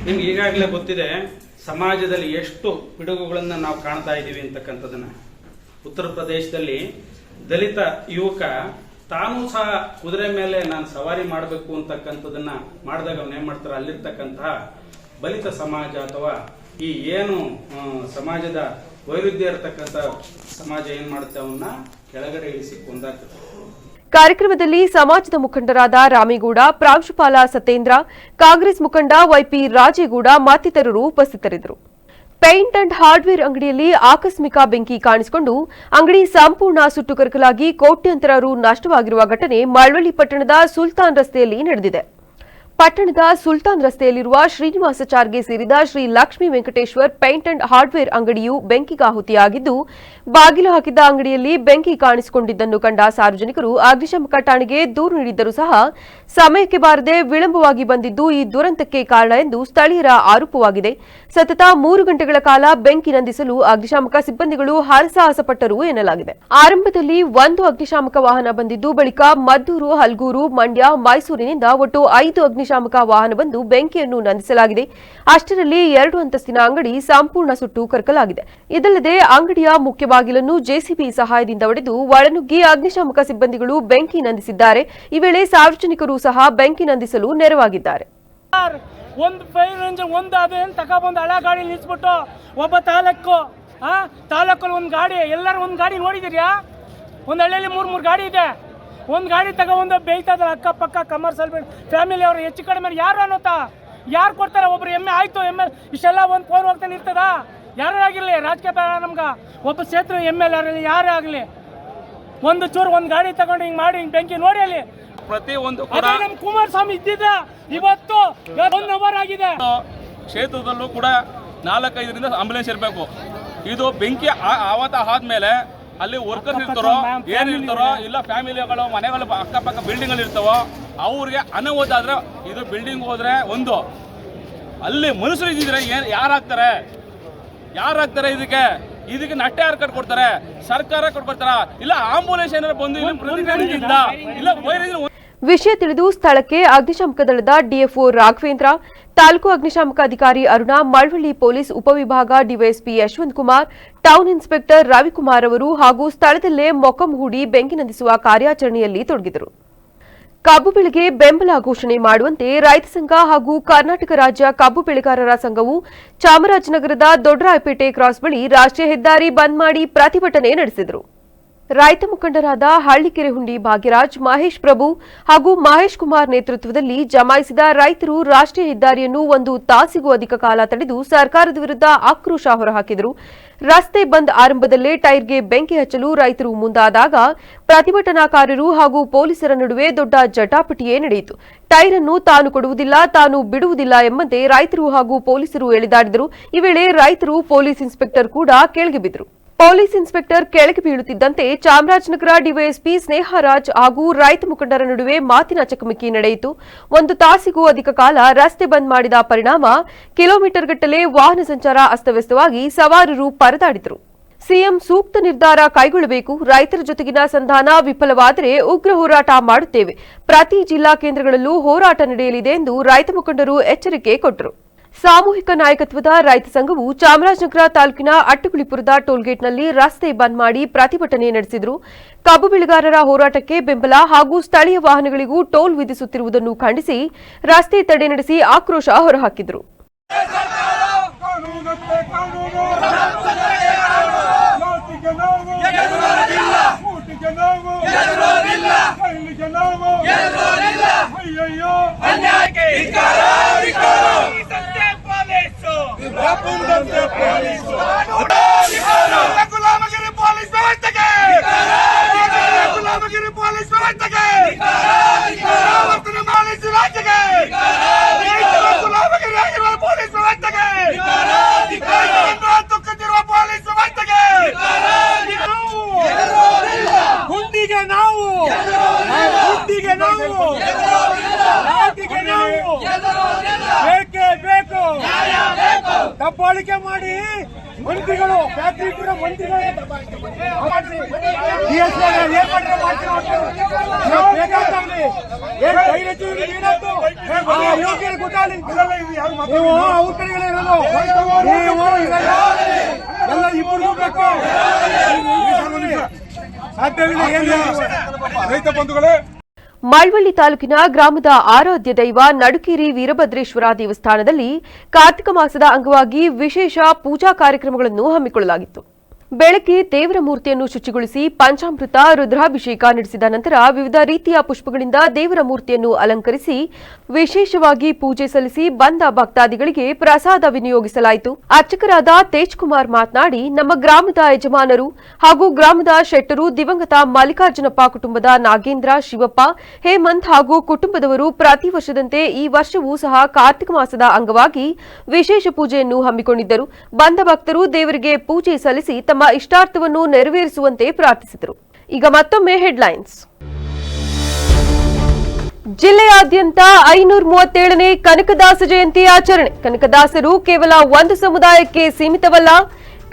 ನಿಮ್ಗೆ ಈಗಾಗಲೇ ಗೊತ್ತಿದೆ ಸಮಾಜದಲ್ಲಿ ಎಷ್ಟು ಪಿಡುಗುಗಳನ್ನು ನಾವು ಕಾಣ್ತಾ ಇದ್ದೀವಿ ಅಂತಕ್ಕಂಥದ್ದನ್ನ. ಉತ್ತರ ಪ್ರದೇಶದಲ್ಲಿ ದಲಿತ ಯುವಕ ತಾನೂ ಸಹ ಕುದುರೆ ಮೇಲೆ ನಾನು ಸವಾರಿ ಮಾಡಬೇಕು ಅಂತಕ್ಕಂಥದ್ದನ್ನ ಮಾಡಿದಾಗ ಅವನು ಏನ್ ಮಾಡ್ತಾರೆ, ಅಲ್ಲಿರ್ತಕ್ಕಂತಹ ಬಲಿತ ಸಮಾಜ ಅಥವಾ ಈ ಏನು ಸಮಾಜದ ವೈರುಧ್ಯ ಇರತಕ್ಕಂಥ ಸಮಾಜ ಏನ್ ಮಾಡುತ್ತೆ, ಅವನ್ನ ಕೆಳಗಡೆ ಇಳಿಸಿ ಕೊಂದಾಗ್ತದೆ. ಕಾರ್ಯಕ್ರಮದಲ್ಲಿ ಸಮಾಜದ ಮುಖಂಡರಾದ ರಾಮೇಗೌಡ, ಪ್ರಾಂಶುಪಾಲ ಸತೇಂದ್ರ, ಕಾಂಗ್ರೆಸ್ ಮುಖಂಡ ವೈಪಿ ರಾಜೇಗೌಡ ಮತ್ತಿತರರು ಉಪಸ್ಥಿತರಿದ್ದರು. ಪೇಂಟ್ ಅಂಡ್ ಹಾರ್ಡ್ವೇರ್ ಅಂಗಡಿಯಲ್ಲಿ ಆಕಸ್ಮಿಕ ಬೆಂಕಿ ಕಾಣಿಸಿಕೊಂಡು ಅಂಗಡಿ ಸಂಪೂರ್ಣ ಸುಟ್ಟು ಕರಕಲಾಗಿ ಕೋಟ್ಯಂತರ ರು ನಷ್ಟವಾಗಿರುವ ಘಟನೆ ಮಳವಳ್ಳಿ ಪಟ್ಟಣದ ಸುಲ್ತಾನ್ ರಸ್ತೆಯಲ್ಲಿ ನಡೆದಿದೆ. ಪಟ್ಟಣದ ಸುಲ್ತಾನ್ ರಸ್ತೆಯಲ್ಲಿರುವ ಶ್ರೀನಿವಾಸಾಚಾರ್ಗೆ ಸೇರಿದ Shri Lakshmi Venkateshwar paint and hardware ಅಂಗಡಿಯು ಬೆಂಕಿಗಾಹುತಿಯಾಗಿದ್ದು, ಬಾಗಿಲು ಹಾಕಿದ್ದ ಅಂಗಡಿಯಲ್ಲಿ ಬೆಂಕಿ ಕಾಣಿಸಿಕೊಂಡಿದ್ದನ್ನು ಕಂಡ ಸಾರ್ವಜನಿಕರು ಅಗ್ನಿಶಾಮಕ ಠಾಣೆಗೆ ದೂರು ನೀಡಿದ್ದರೂ ಸಹ ಸಮಯಕ್ಕೆ ಬಾರದೆ ವಿಳಂಬವಾಗಿ ಬಂದಿದ್ದು ಈ ದುರಂತಕ್ಕೆ ಕಾರಣ ಎಂದು ಸ್ಥಳೀಯರ ಆರೋಪವಾಗಿದೆ. ಸತತ 3 ಗಂಟೆಗಳ ಕಾಲ ಬೆಂಕಿ ನಂದಿಸಲು ಅಗ್ನಿಶಾಮಕ ಸಿಬ್ಬಂದಿಗಳು ಹರಸಾಹಸ ಪಟ್ಟರು ಎನ್ನಲಾಗಿದೆ. ಆರಂಭದಲ್ಲಿ 1 ಅಗ್ನಿಶಾಮಕ ವಾಹನ ಬಂದಿದ್ದು, ಬಳಿಕ ಮದ್ದೂರು, ಹಲ್ಗೂರು, ಮಂಡ್ಯ, ಮೈಸೂರಿನಿಂದ ಒಟ್ಟು 5 ಅಗ್ನಿಶಾಮಕ ವಾಹನ ಬಂದು ಬೆಂಕಿಯನ್ನು ನಂದಿಸಲಾಗಿದೆ. ಅಷ್ಟರಲ್ಲಿ 2 ಅಂತಸ್ತಿನ ಅಂಗಡಿ ಸಂಪೂರ್ಣ ಸುಟ್ಟು ಕರಕಲಾಗಿದೆ. ಇದಲ್ಲದೆ ಅಂಗಡಿಯ ಮುಖ್ಯ ಬಾಗಿಲನ್ನು ಜೆಸಿಬಿ ಸಹಾಯದಿಂದ ಒಡೆದು ಒಳನುಗ್ಗಿ ಅಗ್ನಿಶಾಮಕ ಸಿಬ್ಬಂದಿಗಳು ಬೆಂಕಿ ನಂದಿಸಿದ್ದಾರೆ. ಈ ವೇಳೆ ಸಾರ್ವಜನಿಕರು ಸಹ ಬೆಂಕಿ ನಂದಿಸಲು ನೆರವಾಗಿದ್ದಾರೆ. ಒಂದು ಫೈರ್ ಇಂಜಿನ್ ಒಂದು ಅದೇನು ತಗೊಬಂದು ಹಳೆ ಗಾಡಿ ನಿಲ್ಲಿಸ್ಬಿಟ್ಟು ಒಬ್ಬ ತಾಲೂಕಲ್ಲಿ ಒಂದು ಗಾಡಿ, ಎಲ್ಲರೂ ಒಂದು ಗಾಡಿ ನೋಡಿದಿರ್ಯಾ? ಒಂದು ಹಳ್ಳಿಯಲ್ಲಿ 3 ಗಾಡಿ ಇದೆ. ಒಂದು ಗಾಡಿ ತಗೊಬಂದು ಬೇಯ್ತದಲ್ಲ ಅಕ್ಕಪಕ್ಕ ಕಮರ್ಷಿಯಲ್ ಫ್ಯಾಮಿಲಿ ಅವರು ಹೆಚ್ಚು ಕಡಿಮೆ ಯಾರು ಅನ್ನೋತಾ ಯಾರು ಕೊಡ್ತಾರೆ? ಒಬ್ರು ಎಮ್ಮೆ ಆಯ್ತು, ಎಮ್ಮೆ ಇಷ್ಟೆಲ್ಲ ಒಂದು ಫೋನ್ ಹೋಗ್ತಾನೆ ಇರ್ತದ? ಯಾರೇ ಆಗಿರಲಿ, ರಾಜಕೀಯ ಬೇಡ ನಮ್ಗೆ, ಒಬ್ಬ ಕ್ಷೇತ್ರ MLA ಆಗಲಿ ಯಾರೇ ಆಗಲಿ, ಒಂದು ಚೂರು ಒಂದು ಗಾಡಿ ತಗೊಂಡು ಹಿಂಗೆ ಮಾಡಿ ಹಿಂಗೆ ಬೆಂಕಿ ನೋಡಿ ಅಲ್ಲಿ ಪ್ರತಿ ಒಂದು ನಮ್ಮ ಕುಮಾರಸ್ವಾಮಿ ಇದ್ದಿದ್ದ ಇವತ್ತು 1 ಅವರ್ ಆಗಿದೆ. ಕ್ಷೇತ್ರದಲ್ಲೂ ಕೂಡ 4-5ರಿಂದ ಆಂಬುಲೆನ್ಸ್ ಇರಬೇಕು. ಇದು ಬೆಂಕಿ ಆದ್ಮೇಲೆ ಅಲ್ಲಿ ವರ್ಕರ್ಸ್ ಇರ್ತಾರೋ ಏನಿರ್ತಾರೋ ಇಲ್ಲ ಫ್ಯಾಮಿಲಿಗಳು ಮನೆಗಳು ಅಕ್ಕಪಕ್ಕ ಬಿಲ್ಡಿಂಗ್ ಇರ್ತಾವೋ ಅವ್ರಿಗೆ ಅನಾಹುತ ಆದ್ರೆ ಇದು ಬಿಲ್ಡಿಂಗ್ ಹೋದ್ರೆ ಒಂದು ಅಲ್ಲಿ ಮನುಷ್ಯರು ಇದ್ದಿದ್ರೆ ಯಾರಾಗ್ತಾರೆ ಇದಕ್ಕೆ ನಷ್ಟ ಯಾರು ಕಟ್ಕೊಡ್ತಾರೆ? ಸರ್ಕಾರ ಕಟ್ಕೊಡ್ತಾರ? ಇಲ್ಲ ಆಂಬುಲೆನ್ಸ್ ಏನಾದ್ರು ಬಂದು ಇಲ್ಲ ವಿಷಯ ತಿಳಿದು ಸ್ಥಳಕ್ಕೆ ಅಗ್ನಿಶಾಮಕ ದಳದ ಡಿಎಫ್ಒ ರಾಘವೇಂದ್ರ, ತಾಲೂಕು ಅಗ್ನಿಶಾಮಕ ಅಧಿಕಾರಿ ಅರುಣಾ, ಮಳವಳ್ಳಿ ಪೊಲೀಸ್ ಉಪವಿಭಾಗ DYSP Yashwant Kumar, town inspector Ravikumar ಅವರು ಹಾಗೂ ಸ್ಥಳದಲ್ಲೇ ಮೊಕ್ಕಂ ಹೂಡಿ ಬೆಂಕಿ ನಂದಿಸುವ ಕಾರ್ಯಾಚರಣೆಯಲ್ಲಿ ತೊಡಗಿದರು. ಕಬ್ಬು ಬೆಳೆಗೆ ಬೆಂಬಲ ಘೋಷಣೆ ಮಾಡುವಂತೆ ರೈತ ಸಂಘ ಹಾಗೂ ಕರ್ನಾಟಕ ರಾಜ್ಯ ಕಬ್ಬು ಬೆಳೆಗಾರರ ಸಂಘವು ಚಾಮರಾಜನಗರದ ದೊಡ್ಡರಾಯಪೇಟೆ ಕ್ರಾಸ್ ಬಳಿ ರಾಷ್ಟ್ರೀಯ ಹೆದ್ದಾರಿ ಬಂದ್ ಮಾಡಿ ಪ್ರತಿಭಟನೆ ನಡೆಸಿದರು. ರೈತ ಮುಖಂಡರಾದ ಹಳ್ಳಿಕೆರೆಹುಂಡಿ ಭಾಗ್ಯರಾಜ್, ಮಹೇಶ್ ಪ್ರಭು ಹಾಗೂ ಮಹೇಶ್ ಕುಮಾರ್ ನೇತೃತ್ವದಲ್ಲಿ ಜಮಾಯಿಸಿದ ರೈತರು ರಾಷ್ಟ್ರೀಯ ಹೆದ್ದಾರಿಯನ್ನು 1 ತಾಸಿಗೂ ಅಧಿಕ ಕಾಲ ತಡೆದು ಸರ್ಕಾರದ ವಿರುದ್ಧ ಆಕ್ರೋಶ ಹೊರಹಾಕಿದರು. ರಸ್ತೆ ಬಂದ್ ಆರಂಭದಲ್ಲೇ ಟೈರ್ಗೆ ಬೆಂಕಿ ಹಚ್ಚಲು ರೈತರು ಮುಂದಾದಾಗ ಪ್ರತಿಭಟನಾಕಾರರು ಹಾಗೂ ಪೊಲೀಸರ ನಡುವೆ ದೊಡ್ಡ ಜಟಾಪಟಿಯೇ ನಡೆಯಿತು. ಟೈರ್ ಅನ್ನು ತಾನು ಕೊಡುವುದಿಲ್ಲ, ತಾನು ಬಿಡುವುದಿಲ್ಲ ಎಂಬಂತೆ ರೈತರು ಹಾಗೂ ಪೊಲೀಸರು ಎಳೆದಾಡಿದರು. ಈ ವೇಳೆ ರೈತರು ಪೊಲೀಸ್ ಇನ್ಸ್ಪೆಕ್ಟರ್ ಕೂಡ ಕೆಳಗೆ ಬಿದ್ದರು. ಪೊಲೀಸ್ ಇನ್ಸ್ಪೆಕ್ಟರ್ ಕೆಳಗೆ ಬೀಳುತ್ತಿದ್ದಂತೆ ಚಾಮರಾಜನಗರ ಡಿವೈಎಸ್ಪಿ ಸ್ನೇಹರಾಜ್ ಹಾಗೂ ರೈತ ಮುಖಂಡರ ನಡುವೆ ಮಾತಿನ ಚಕಮಕಿ ನಡೆಯಿತು. 1 ತಾಸಿಗೂ ಅಧಿಕ ಕಾಲ ರಸ್ತೆ ಬಂದ್ ಮಾಡಿದ ಪರಿಣಾಮ ಕಿಲೋಮೀಟರ್ ಗಟ್ಟಲೆ ವಾಹನ ಸಂಚಾರ ಅಸ್ತವ್ಯಸ್ತವಾಗಿ ಸವಾರರು ಪರದಾಡಿದರು. ಸಿಎಂ ಸೂಕ್ತ ನಿರ್ಧಾರ ಕೈಗೊಳ್ಳಬೇಕು. ರೈತರ ಜೊತೆಗಿನ ಸಂಧಾನ ವಿಫಲವಾದರೆ ಉಗ್ರ ಹೋರಾಟ ಮಾಡುತ್ತೇವೆ. ಪ್ರತಿ ಜಿಲ್ಲಾ ಕೇಂದ್ರಗಳಲ್ಲೂ ಹೋರಾಟ ನಡೆಯಲಿದೆ ಎಂದು ರೈತ ಮುಖಂಡರು ಎಚ್ಚರಿಕೆ ಕೊಟ್ಟರು. ಸಾಮೂಹಿಕ ನಾಯಕತ್ವದ ರೈತ ಸಂಘವು ಚಾಮರಾಜನಗರ ತಾಲೂಕಿನ ಅಟ್ಟಗುಳಿಪುರದ ಟೋಲ್ಗೇಟ್ನಲ್ಲಿ ರಸ್ತೆ ಬಂದ್ ಮಾಡಿ ಪ್ರತಿಭಟನೆ ನಡೆಸಿದರು. ಕಬ್ಬು ಬೆಳೆಗಾರರ ಹೋರಾಟಕ್ಕೆ ಬೆಂಬಲ ಹಾಗೂ ಸ್ಥಳೀಯ ವಾಹನಗಳಿಗೂ ಟೋಲ್ ವಿಧಿಸುತ್ತಿರುವುದನ್ನು ಖಂಡಿಸಿ ರಸ್ತೆ ತಡೆ ನಡೆಸಿ ಆಕ್ರೋಶ ಹೊರಹಾಕಿದರು. ಗುಲಾಮಗಿರಿ ಪೊಲೀಸ್ ವ್ಯವಸ್ಥೆಗೆ ಗುಲಾಮಗಿರಿ ಪೊಲೀಸ್ ವ್ಯವಸ್ಥೆಗೆ ಪರಿವರ್ತನೆ ಮಾಡಿಸಿ ರಾಜ್ಯಕ್ಕೆ ಗುಲಾಮಗಿರಿ ಆಗಿರುವ ಪೊಲೀಸ್ ವ್ಯವಸ್ಥೆಗೆ ತುಕ್ಕುತ್ತಿರುವ ಪೊಲೀಸ್ ವ್ಯವಸ್ಥೆಗೆ ಹುಂಡಿಗೆ ನಾವು ಹುಂಡಿಗೆ ನಾವು ನಾಟಿಗೆ ನಾವು ಬೇಕೇ ಬೇಕು ದಬ್ಬಾಳಿಕೆ ಮಾಡಿ ಮಂತ್ರಿಗಳು ಫ್ಯಾಕ್ಟರಿ ಕೂಡ ಮಂತ್ರಿಗಳು ಅವ್ರ ಕಡೆಗಳೇ ಇರೋದು ಎಲ್ಲ ಇಬ್ಬರಿಗೂ ಬೇಕು ಸಾಧ್ಯವಿಲ್ಲ ರೈತ ಬಂಧುಗಳೇ. ಮಳವಳ್ಳಿ ತಾಲೂಕಿನ ಗ್ರಾಮದ ಆರಾಧ್ಯ ದೈವ ನಡುಕೇರಿ ವೀರಭದ್ರೇಶ್ವರ ದೇವಸ್ಥಾನದಲ್ಲಿ ಕಾರ್ತಿಕ ಮಾಸದ ಅಂಗವಾಗಿ ವಿಶೇಷ ಪೂಜಾ ಕಾರ್ಯಕ್ರಮಗಳನ್ನು ಹಮ್ಮಿಕೊಳ್ಳಲಾಗಿತ್ತು. ಬೆಳಗ್ಗೆ ದೇವರ ಮೂರ್ತಿಯನ್ನು ಶುಚಿಗೊಳಿಸಿ ಪಂಚಾಮೃತ ರುದ್ರಾಭಿಷೇಕ ನಡೆಸಿದ ನಂತರ ವಿವಿಧ ರೀತಿಯ ಪುಷ್ಪಗಳಿಂದ ದೇವರ ಮೂರ್ತಿಯನ್ನು ಅಲಂಕರಿಸಿ ವಿಶೇಷವಾಗಿ ಪೂಜೆ ಸಲ್ಲಿಸಿ ಬಂದ ಭಕ್ತಾದಿಗಳಿಗೆ ಪ್ರಸಾದ ವಿನಿಯೋಗಿಸಲಾಯಿತು. ಅರ್ಚಕರಾದ ತೇಜ್ ಕುಮಾರ್ ಮಾತನಾಡಿ, ನಮ್ಮ ಗ್ರಾಮದ ಯಜಮಾನರು ಹಾಗೂ ಗ್ರಾಮದ ಶೆಟ್ಟರು ದಿವಂಗತ ಮಲ್ಲಿಕಾರ್ಜುನಪ್ಪ ಕುಟುಂಬದ ನಾಗೇಂದ್ರ, ಶಿವಪ್ಪ, ಹೇಮಂತ್ ಹಾಗೂ ಕುಟುಂಬದವರು ಪ್ರತಿ ವರ್ಷದಂತೆ ಈ ವರ್ಷವೂ ಸಹ ಕಾರ್ತಿಕ ಮಾಸದ ಅಂಗವಾಗಿ ವಿಶೇಷ ಪೂಜೆಯನ್ನು ಹಮ್ಮಿಕೊಂಡಿದ್ದರು. ಬಂದ ಭಕ್ತರು ದೇವರಿಗೆ ಪೂಜೆ ಸಲ್ಲಿಸಿ ತಮ್ಮ ಇಷ್ಟಾರ್ಥವನ್ನು ನೆರವೇರಿಸುವಂತೆ ಪ್ರಾರ್ಥಿಸಿದರು. ಈಗ ಮತ್ತೊಮ್ಮೆ ಹೆಡ್ಲೈನ್ಸ್. ಜಿಲ್ಲೆಯಾದ್ಯಂತ 537ನೇ ಕನಕದಾಸ ಜಯಂತಿ ಆಚರಣೆ. ಕನಕದಾಸರು ಕೇವಲ ಒಂದು ಸಮುದಾಯಕ್ಕೆ ಸೀಮಿತವಲ್ಲ,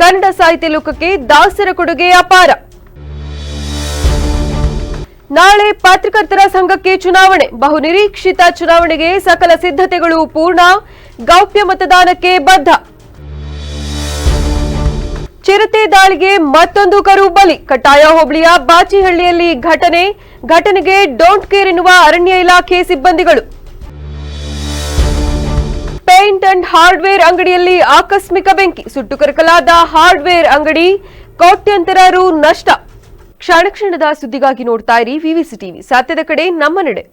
ಕನ್ನಡ ಸಾಹಿತ್ಯ ಲೋಕಕ್ಕೆ ದಾಸರ ಕೊಡುಗೆ ಅಪಾರ. ನಾಳೆ ಪತ್ರಕರ್ತರ ಸಂಘಕ್ಕೆ ಚುನಾವಣೆ. ಬಹುನಿರೀಕ್ಷಿತ ಚುನಾವಣೆಗೆ ಸಕಲ ಸಿದ್ಧತೆಗಳು ಪೂರ್ಣ, ಗೌಪ್ಯ ಮತದಾನಕ್ಕೆ ಬದ್ಧ. ಚಿರತೆ ದಾಳಿಗೆ ಮತ್ತೊಂದು ಕರು ಬಲಿ. ಕಟ್ಟಾಯ ಹೋಬಳಿಯ ಬಾಚಿಹಳ್ಳಿಯಲ್ಲಿ ಘಟನೆಗೆ ಡೋಂಟ್ ಕೇರ್ ಎನ್ನುವ ಅರಣ್ಯ ಇಲಾಖೆ ಸಿಬ್ಬಂದಿಗಳು. ಪೇಂಟ್ ಅಂಡ್ ಹಾರ್ಡ್ವೇರ್ ಅಂಗಡಿಯಲ್ಲಿ ಆಕಸ್ಮಿಕ ಬೆಂಕಿ, ಸುಟ್ಟು ಕರಕಲಾದ ಹಾರ್ಡ್ವೇರ್ ಅಂಗಡಿ, ಕೋಟ್ಯಂತರ ರು ನಷ್ಟ. ಕ್ಷಣ ಕ್ಷಣದ ಸುದ್ದಿಗಾಗಿ ನೋಡ್ತಾ ಇರಿ ವಿವಿಸಿ ಟಿವಿ. ಸತ್ಯದ ಕಡೆ ನಮ್ಮ ನಡೆ.